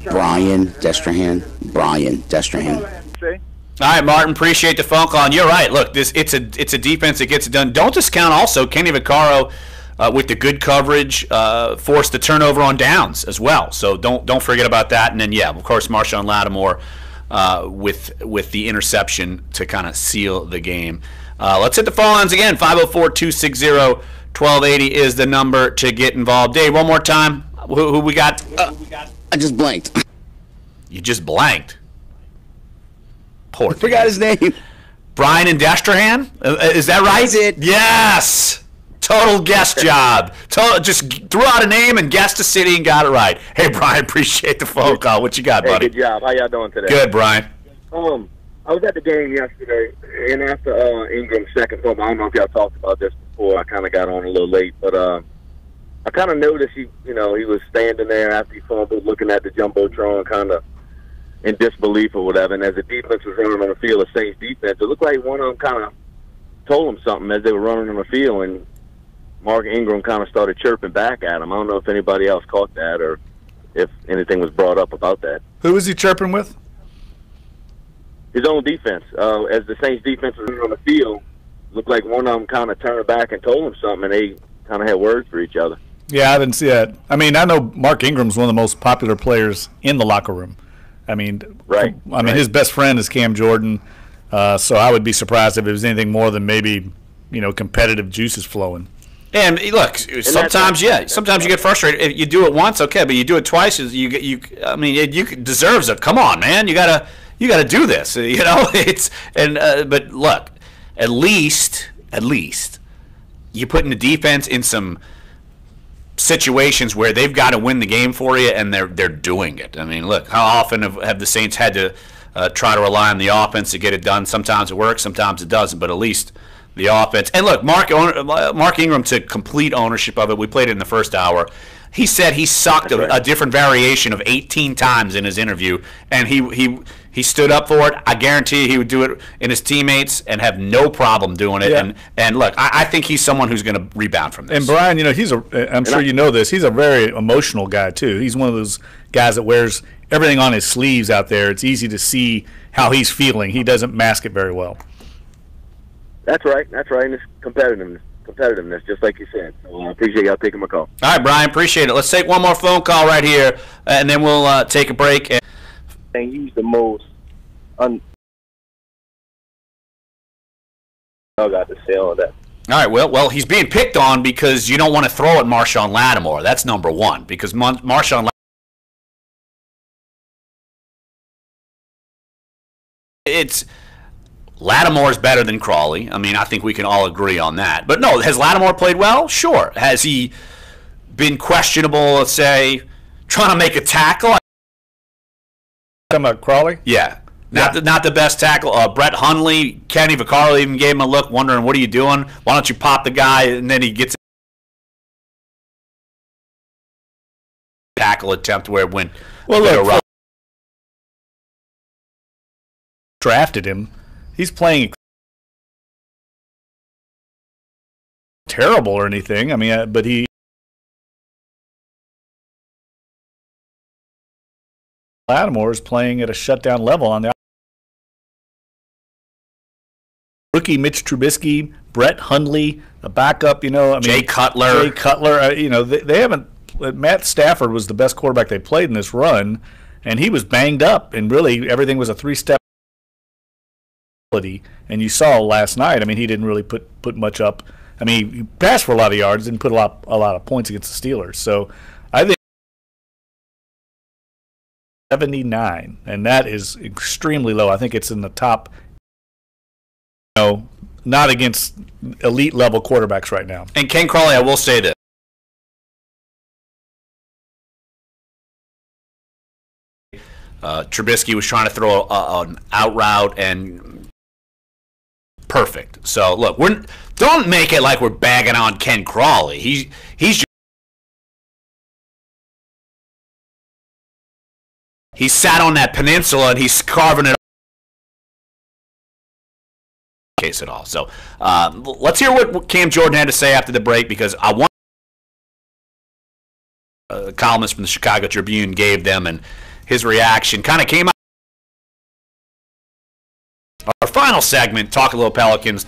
Brian Destrahan. Okay, All right, Martin, appreciate the phone call. And you're right. Look, it's a defense that gets it done. Don't discount also Kenny Vaccaro with the good coverage, forced the turnover on downs as well. So don't forget about that. And then, yeah, of course, Marshawn Lattimore with the interception to kind of seal the game. Let's hit the phone lines again. 504-260-1280 is the number to get involved. Dave, one more time. Who we got? I just blanked. You just blanked. Poor forgot his name. Brian and Destrehan? Is that right? That's it. Yes. Total guess job. Just threw out a name and guessed a city and got it right. Hey, Brian, appreciate the phone call. What you got, buddy? Good job. How y'all doing today? Good, Brian. I was at the game yesterday, and after Ingram's second fumble, I don't know if y'all talked about this before. I kind of got on a little late, but I kind of noticed he was standing there after he fumbled, looking at the jumbotron, kind of in disbelief or whatever. And as the defense was running on the field, the Saints defense, it looked like one of them kind of told him something as they were running on the field, and Mark Ingram kind of started chirping back at him. I don't know if anybody else caught that or if anything was brought up about that. Who was he chirping with? His own defense. As the Saints defense was running on the field, it looked like one of them kind of turned back and told him something, and they kind of had words for each other. Yeah, I didn't see that. I mean, I know Mark Ingram's one of the most popular players in the locker room. I mean, right. His best friend is Cam Jordan, so I would be surprised if it was anything more than maybe, competitive juices flowing. And look, sometimes you get frustrated. If you do it once, okay, but you do it twice, you deserves it. Come on, man, you gotta do this. But look, at least you put in the defense in some situations where they've got to win the game for you, and they're doing it. I mean, look, how often have the Saints had to try to rely on the offense to get it done? Sometimes it works, sometimes it doesn't, but at least the offense. And look, Mark Ingram took complete ownership of it. We played it in the first hour. He said he sucked a different variation of 18 times in his interview, and he stood up for it. I guarantee he would do it in his teammates and have no problem doing it. Yeah. And look, I think he's someone who's going to rebound from this. And Brian, I'm sure you know this, he's a very emotional guy too. He's one of those guys that wears everything on his sleeves out there. It's easy to see how he's feeling. He doesn't mask it very well. That's right. And it's competitiveness, just like you said. So I appreciate y'all taking my call. All right, Brian, appreciate it. Let's take one more phone call right here, and then we'll take a break. And use the most I got to say on that. All right, well, he's being picked on because you don't want to throw at Marshawn Lattimore. That's number one, because Marshawn Lattimore's better than Crawley. I mean, I think we can all agree on that. But no, has Lattimore played well? Sure. Has he been questionable, let's say, trying to make a tackle? Talking about Crawley? Yeah. Not the best tackle. Brett Hundley, Kenny Vaccaro even gave him a look, wondering, what are you doing? Why don't you pop the guy? And then he gets a tackle attempt where it went. Well, look, drafted him. He's playing terrible or anything. I mean, but Lattimore is playing at a shutdown level on the rookie. Mitch Trubisky, Brett Hundley, the backup. Jay Cutler. They haven't. Matt Stafford was the best quarterback they played in this run, and he was banged up, and really everything was a three-step. And you saw last night, I mean, he didn't really put much up. I mean, he passed for a lot of yards, didn't put a lot of points against the Steelers. So I think 79, and that is extremely low. I think it's in the top, not against elite level quarterbacks right now. And Ken Crawley, I will say this. Trubisky was trying to throw an out route and perfect. So look, don't make it like we're bagging on Ken Crawley. He's he sat on that peninsula and he's carving it. Case at all. So let's hear what Cam Jordan had to say after the break, because I want a columnist from the Chicago Tribune gave them, and his reaction kind of came out. final segment, talk a little Pelicans.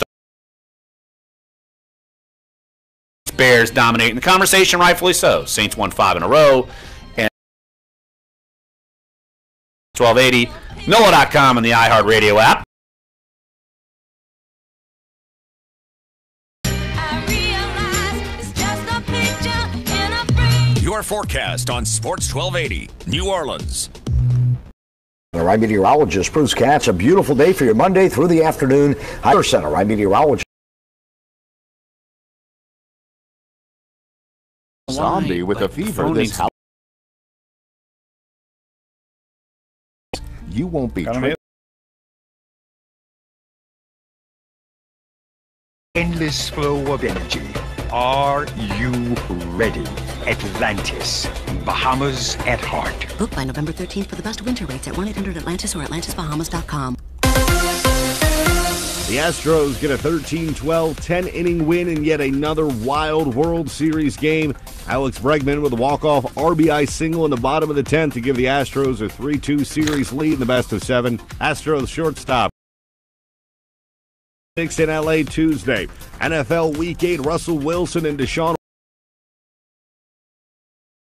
Bears dominating the conversation, rightfully so. Saints won 5 in a row. And 1280, NOLA.com, and the iHeart Radio app. Your forecast on Sports 1280, New Orleans. Our meteorologist Bruce Katz. A beautiful day for your Monday through the afternoon. Higher Center, our meteorologist. Zombie with a fever this house. You won't be tricked. Endless flow of energy. Are you ready? Atlantis. Bahamas at heart. Book by November 13th for the best winter rates at 1-800-Atlantis or AtlantisBahamas.com. The Astros get a 13-12 10-inning win in yet another wild World Series game. Alex Bregman with a walk-off RBI single in the bottom of the 10th to give the Astros a 3-2 series lead in the best of 7. Astros shortstop. 6 in LA Tuesday. NFL Week 8, Russell Wilson and Deshaun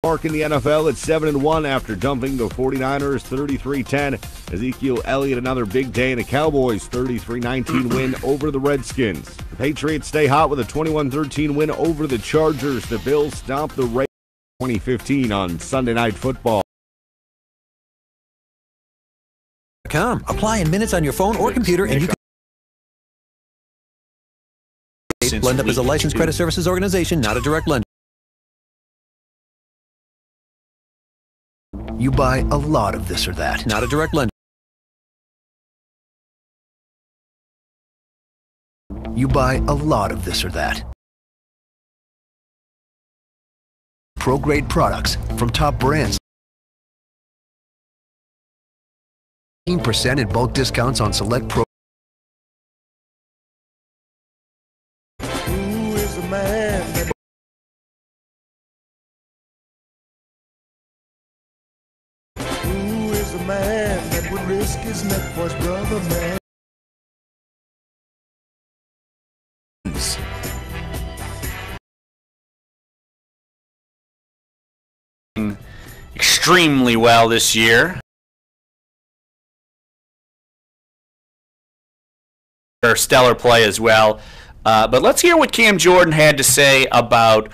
Mark in the NFL at 7-1 after dumping the 49ers 33-10. Ezekiel Elliott another big day in a Cowboys 33-19 win over the Redskins. The Patriots stay hot with a 21-13 win over the Chargers. The Bills stomp the Raiders 2015 on Sunday Night Football. Apply in minutes on your phone or computer and you can lend up as a licensed credit services organization, not a direct lender. You buy a lot of this or that, not a direct lender. You buy a lot of this or that. Pro-grade products from top brands. 15% in bulk discounts on select pro. Who is the man that a man that would risk his neck for his brother, man? Extremely well this year. Stellar play as well. But let's hear what Cam Jordan had to say about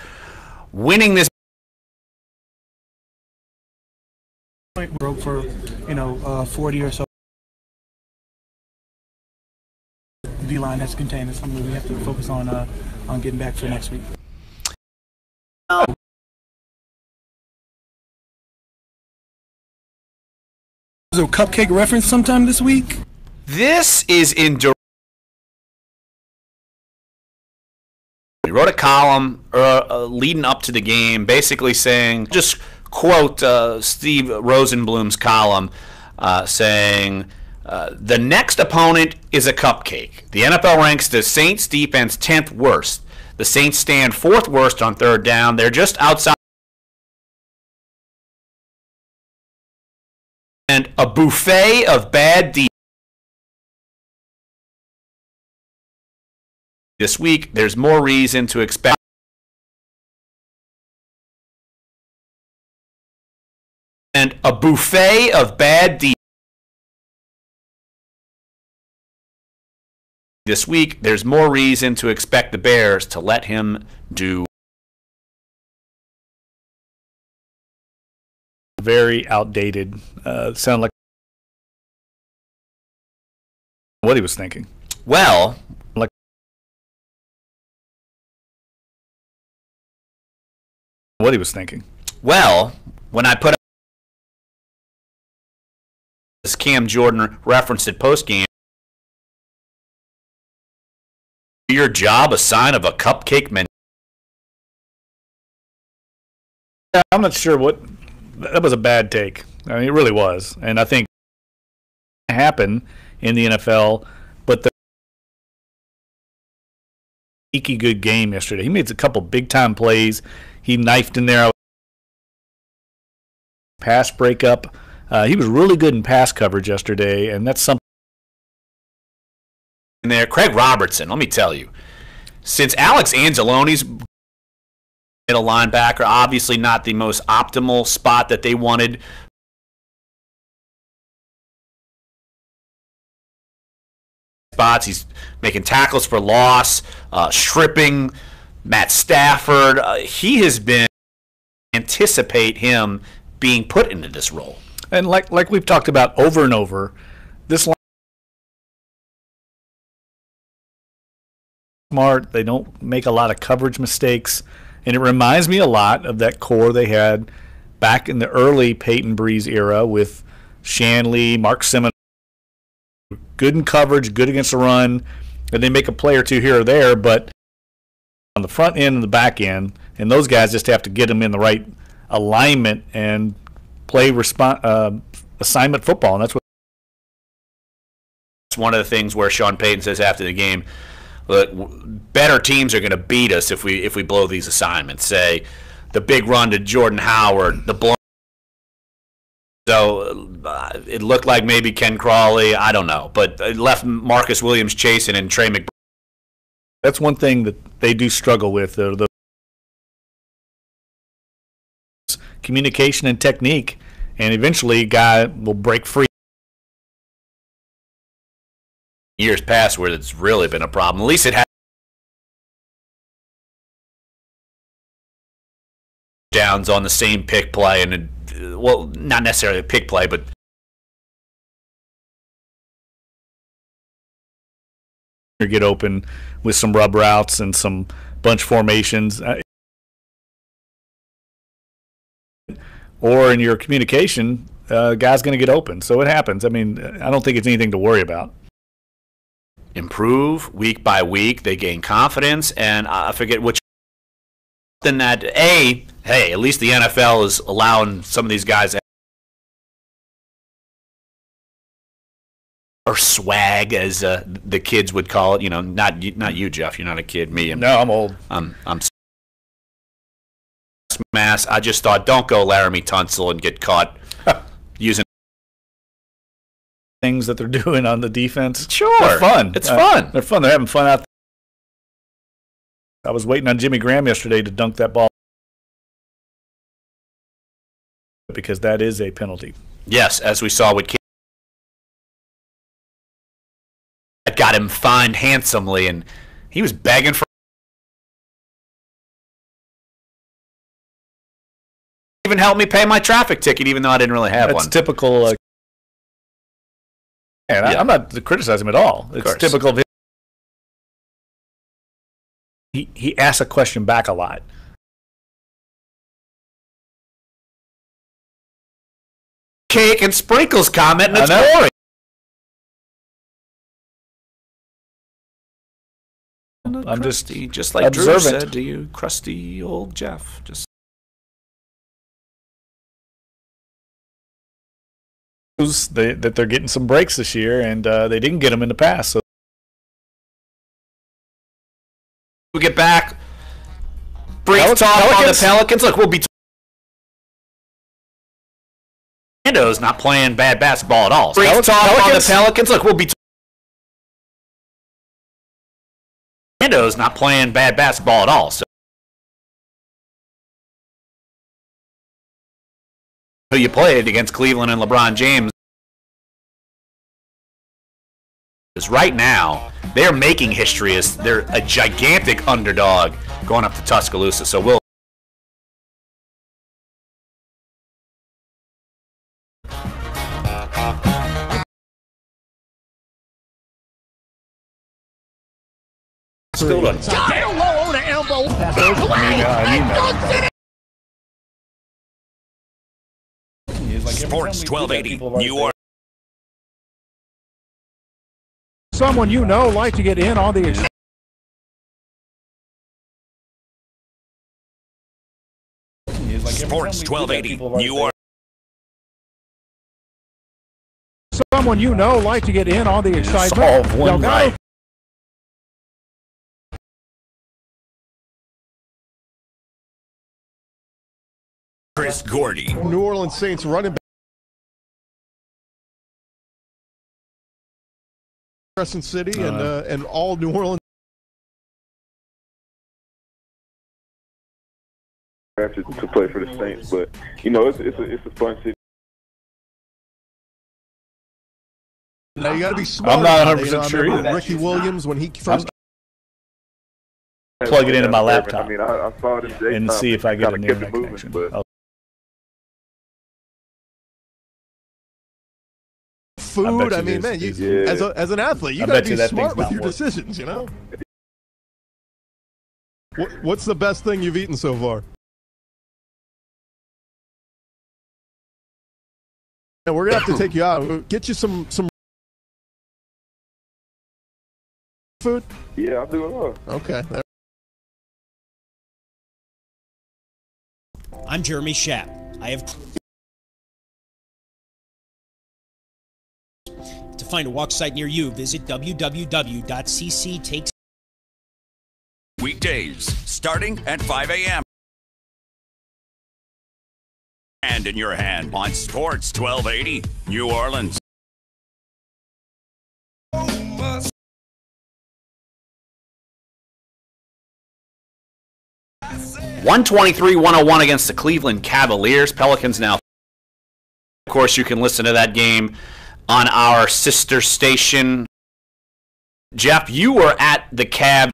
winning this. Broke for 40 or so. D-line has contained. It's something we have to focus on getting back for next week. Is there a cupcake reference sometime this week? This is in. He wrote a column leading up to the game, basically saying, just quote Steve Rosenblum's column, saying, the next opponent is a cupcake. The NFL ranks the Saints defense 10th worst. The Saints stand 4th worst on third down. They're just outside. And a buffet of bad defense. This week, there's more reason to expect. And a buffet of bad defense. This week, there's more reason to expect the Bears to let him do. Very outdated. Sound like what he was thinking. Well, like what he was thinking. Well, when I put this, Cam Jordan referenced it post-game. Your job a sign of a cupcake mentality? I'm not sure what. That was a bad take. I mean, it really was. And I think it happened in the NFL, but the sneaky good game yesterday. He made a couple big-time plays. He knifed in there. Pass breakup. He was really good in pass coverage yesterday, and that's something there. Craig Robertson, let me tell you, since Alex Anzalone's middle linebacker, obviously not the most optimal spot that they wanted. Spots, he's making tackles for loss, stripping Matt Stafford. He has been anticipate him being put into this role. And like we've talked about over and over, this line smart. They don't make a lot of coverage mistakes, and it reminds me a lot of that core they had back in the early Peyton Breeze era with Shanley, Mark Simmons. Good in coverage, good against the run, and they make a play or two here or there, but on the front end and the back end, and those guys just have to get them in the right alignment and play assignment football, and that's what. It's one of the things where Sean Payton says after the game, look, better teams are going to beat us if we blow these assignments. Say the big run to Jordan Howard, the blow. So it looked like maybe Ken Crawley, I don't know, but it left Marcus Williams chasing and Trey McBride. That's one thing that they do struggle with, the communication and technique, and eventually a guy will break free. Years past where it's really been a problem. At least it had downs on the same pick play, and well, not necessarily a pick play, but get open with some rub routes and some bunch formations. Or in your communication, guy's going to get open. So it happens. I mean, I don't think it's anything to worry about. Improve week by week. They gain confidence, and I forget which. Then that hey, at least the NFL is allowing some of these guys or swag, as the kids would call it. You know, not you, Jeff. You're not a kid. Me, no, I'm old. I'm mass. I just thought, don't go Laramie Tunsil and get caught using things that they're doing on the defense. Sure, they're fun. It's fun. They're fun. They're having fun out there. I was waiting on Jimmy Graham yesterday to dunk that ball because that is a penalty. Yes, as we saw with that got him fined handsomely, and he was begging for. Even helped me pay my traffic ticket, even though I didn't really have one. That's typical. I'm not criticizing him at all. It's typical of him. He asks a question back a lot. Cake and sprinkles comment, and it's boring. I'm just like observant. Drew said to you, crusty old Jeff. Just that they're getting some breaks this year, and they didn't get them in the past. So we get back. Brief talk on the Pelicans. Look, we'll be. Orlando's not playing bad basketball at all. Brief talk on the Pelicans. Look, we'll be. Orlando's not playing bad basketball at all. So who you played against Cleveland and LeBron James. Because right now, they're making history as they're a gigantic underdog going up to Tuscaloosa. So we'll. Still done. Down low on the elbow. Sports 1280. You are. Someone you know like to get in on the. Sports 1280. You are. Someone you know like to get in on the excitement. Solve one right. Chris Gordy. New Orleans Saints running back. Crescent City and all New Orleans. To play for the Saints, but you know it's a fun city. Now you got to be smart. I'm not 100% sure either. Ricky Williams, when he first plug it into my laptop. I mean, I saw it in and see if I get an internet connection. Food, I mean, man, as an athlete, you got to be smart with your decisions, you know? What's the best thing you've eaten so far? And we're going to have to take you out. Get you some food? Yeah, I'll do it all. Okay. I'm Jeremy Schaap. I have... To find a walk site near you, visit www.cctakes. Weekdays, starting at 5 a.m. And in your hand on Sports 1280, New Orleans. 123-101 against the Cleveland Cavaliers. Pelicans now. Of course, you can listen to that game on our sister station. Jeff, you were at the Cavs.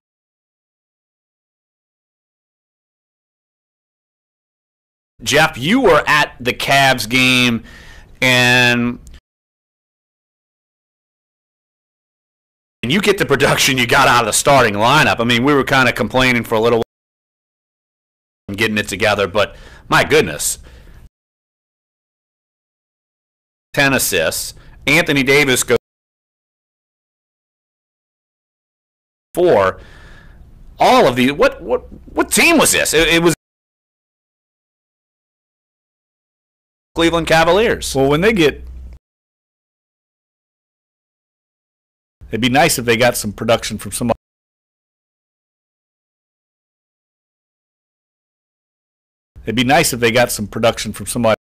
Jeff, you were at the Cavs game, and you get the production you got out of the starting lineup. I mean, we were kind of complaining for a little while and getting it together, but my goodness. 10 assists. Anthony Davis goes 4. All of these. What team was this? It was Cleveland Cavaliers. Well, when they get, it'd be nice if they got some production from somebody. It'd be nice if they got some production from somebody.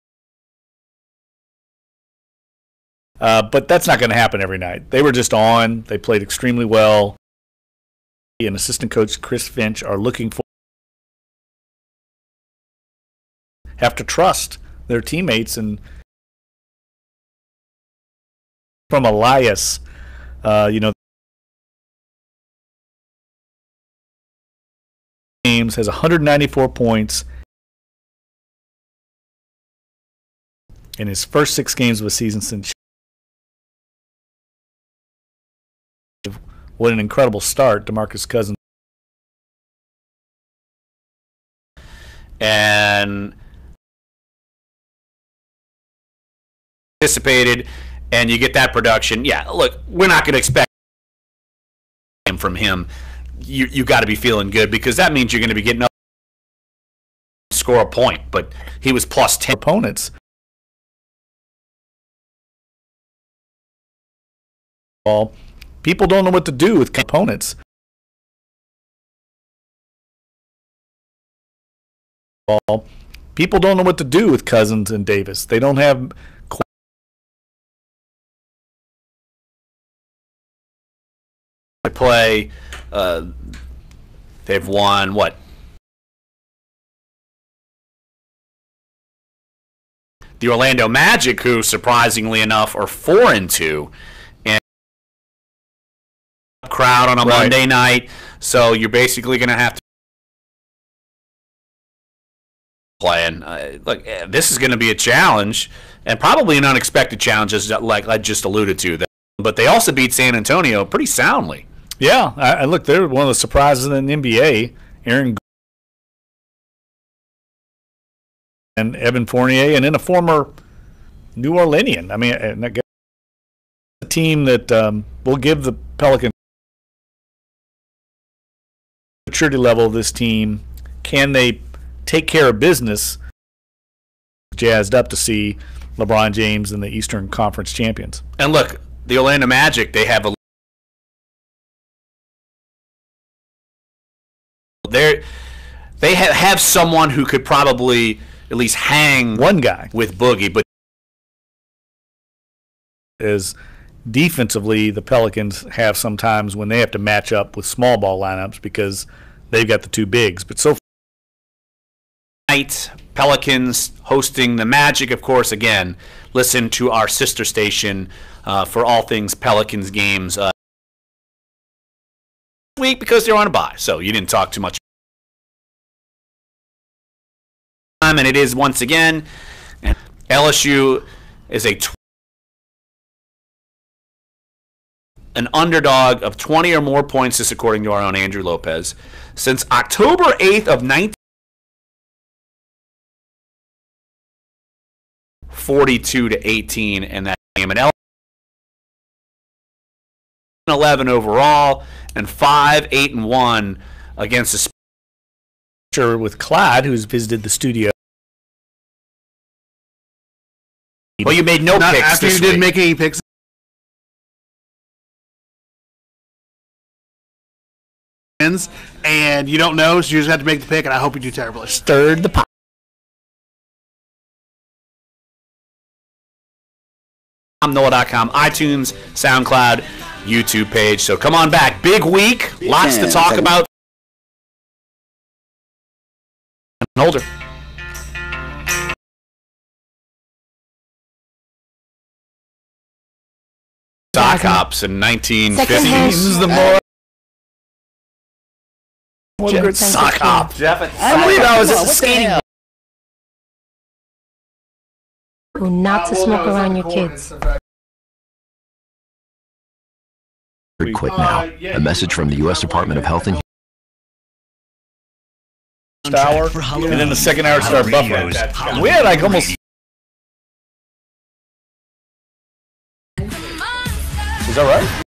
But that's not going to happen every night. They were just on. They played extremely well. And assistant coach Chris Finch are looking for, have to trust their teammates. And from Elias, games, has 194 points in his first 6 games of the season since. What an incredible start, DeMarcus Cousins. And anticipated, and you get that production. Yeah, look, we're not going to expect from him. You got to be feeling good, because that means you're going to be getting up and score a point. But he was plus 10 opponents. Well, people don't know what to do with opponents. Well, people don't know what to do with Cousins and Davis. They don't have. To play, they've won what? The Orlando Magic, who surprisingly enough are 4-2, and crowd on a Monday night. So you're basically going to have to playing. Look, this is going to be a challenge, and probably an unexpected challenge, as like I just alluded to. But they also beat San Antonio pretty soundly. Yeah, I look, they're one of the surprises in the NBA. Aaron and Evan Fournier, and then a former New Orleanian. I mean, a team that will give the Pelicans maturity level of this team. Can they take care of business? Jazzed up to see LeBron James and the Eastern Conference champions. And look, the Orlando Magic, they have a they have someone who could probably at least hang one guy with Boogie, but is defensively, the Pelicans have sometimes when they have to match up with small ball lineups because they've got the two bigs. But so tonight, Pelicans hosting the Magic, of course. Again, listen to our sister station for all things Pelicans games week because they're on a bye, so you didn't talk too much. And it is once again, LSU is an underdog of 20 or more points, this according to our own Andrew Lopez, since October 8th of 42-18 in that game. And 11 overall and 5-8-1 against the with Clyde, who's visited the studio. Well, you made no picks after this you didn't week. make any picks. And you don't know, so you just have to make the pick, and I hope you do terribly. Stirred the pot. NOLA.com, iTunes, SoundCloud, YouTube page. So come on back. Big week. Lots to talk about. Older. Sock hops in 1950s. This is the more good sock hop. Jeff, I believe I was at the skating. Not to smoke around your kids. Quit now. A message from the U.S. Department of Health and hour, and then the second hour start buffering. We had like almost. Is that right?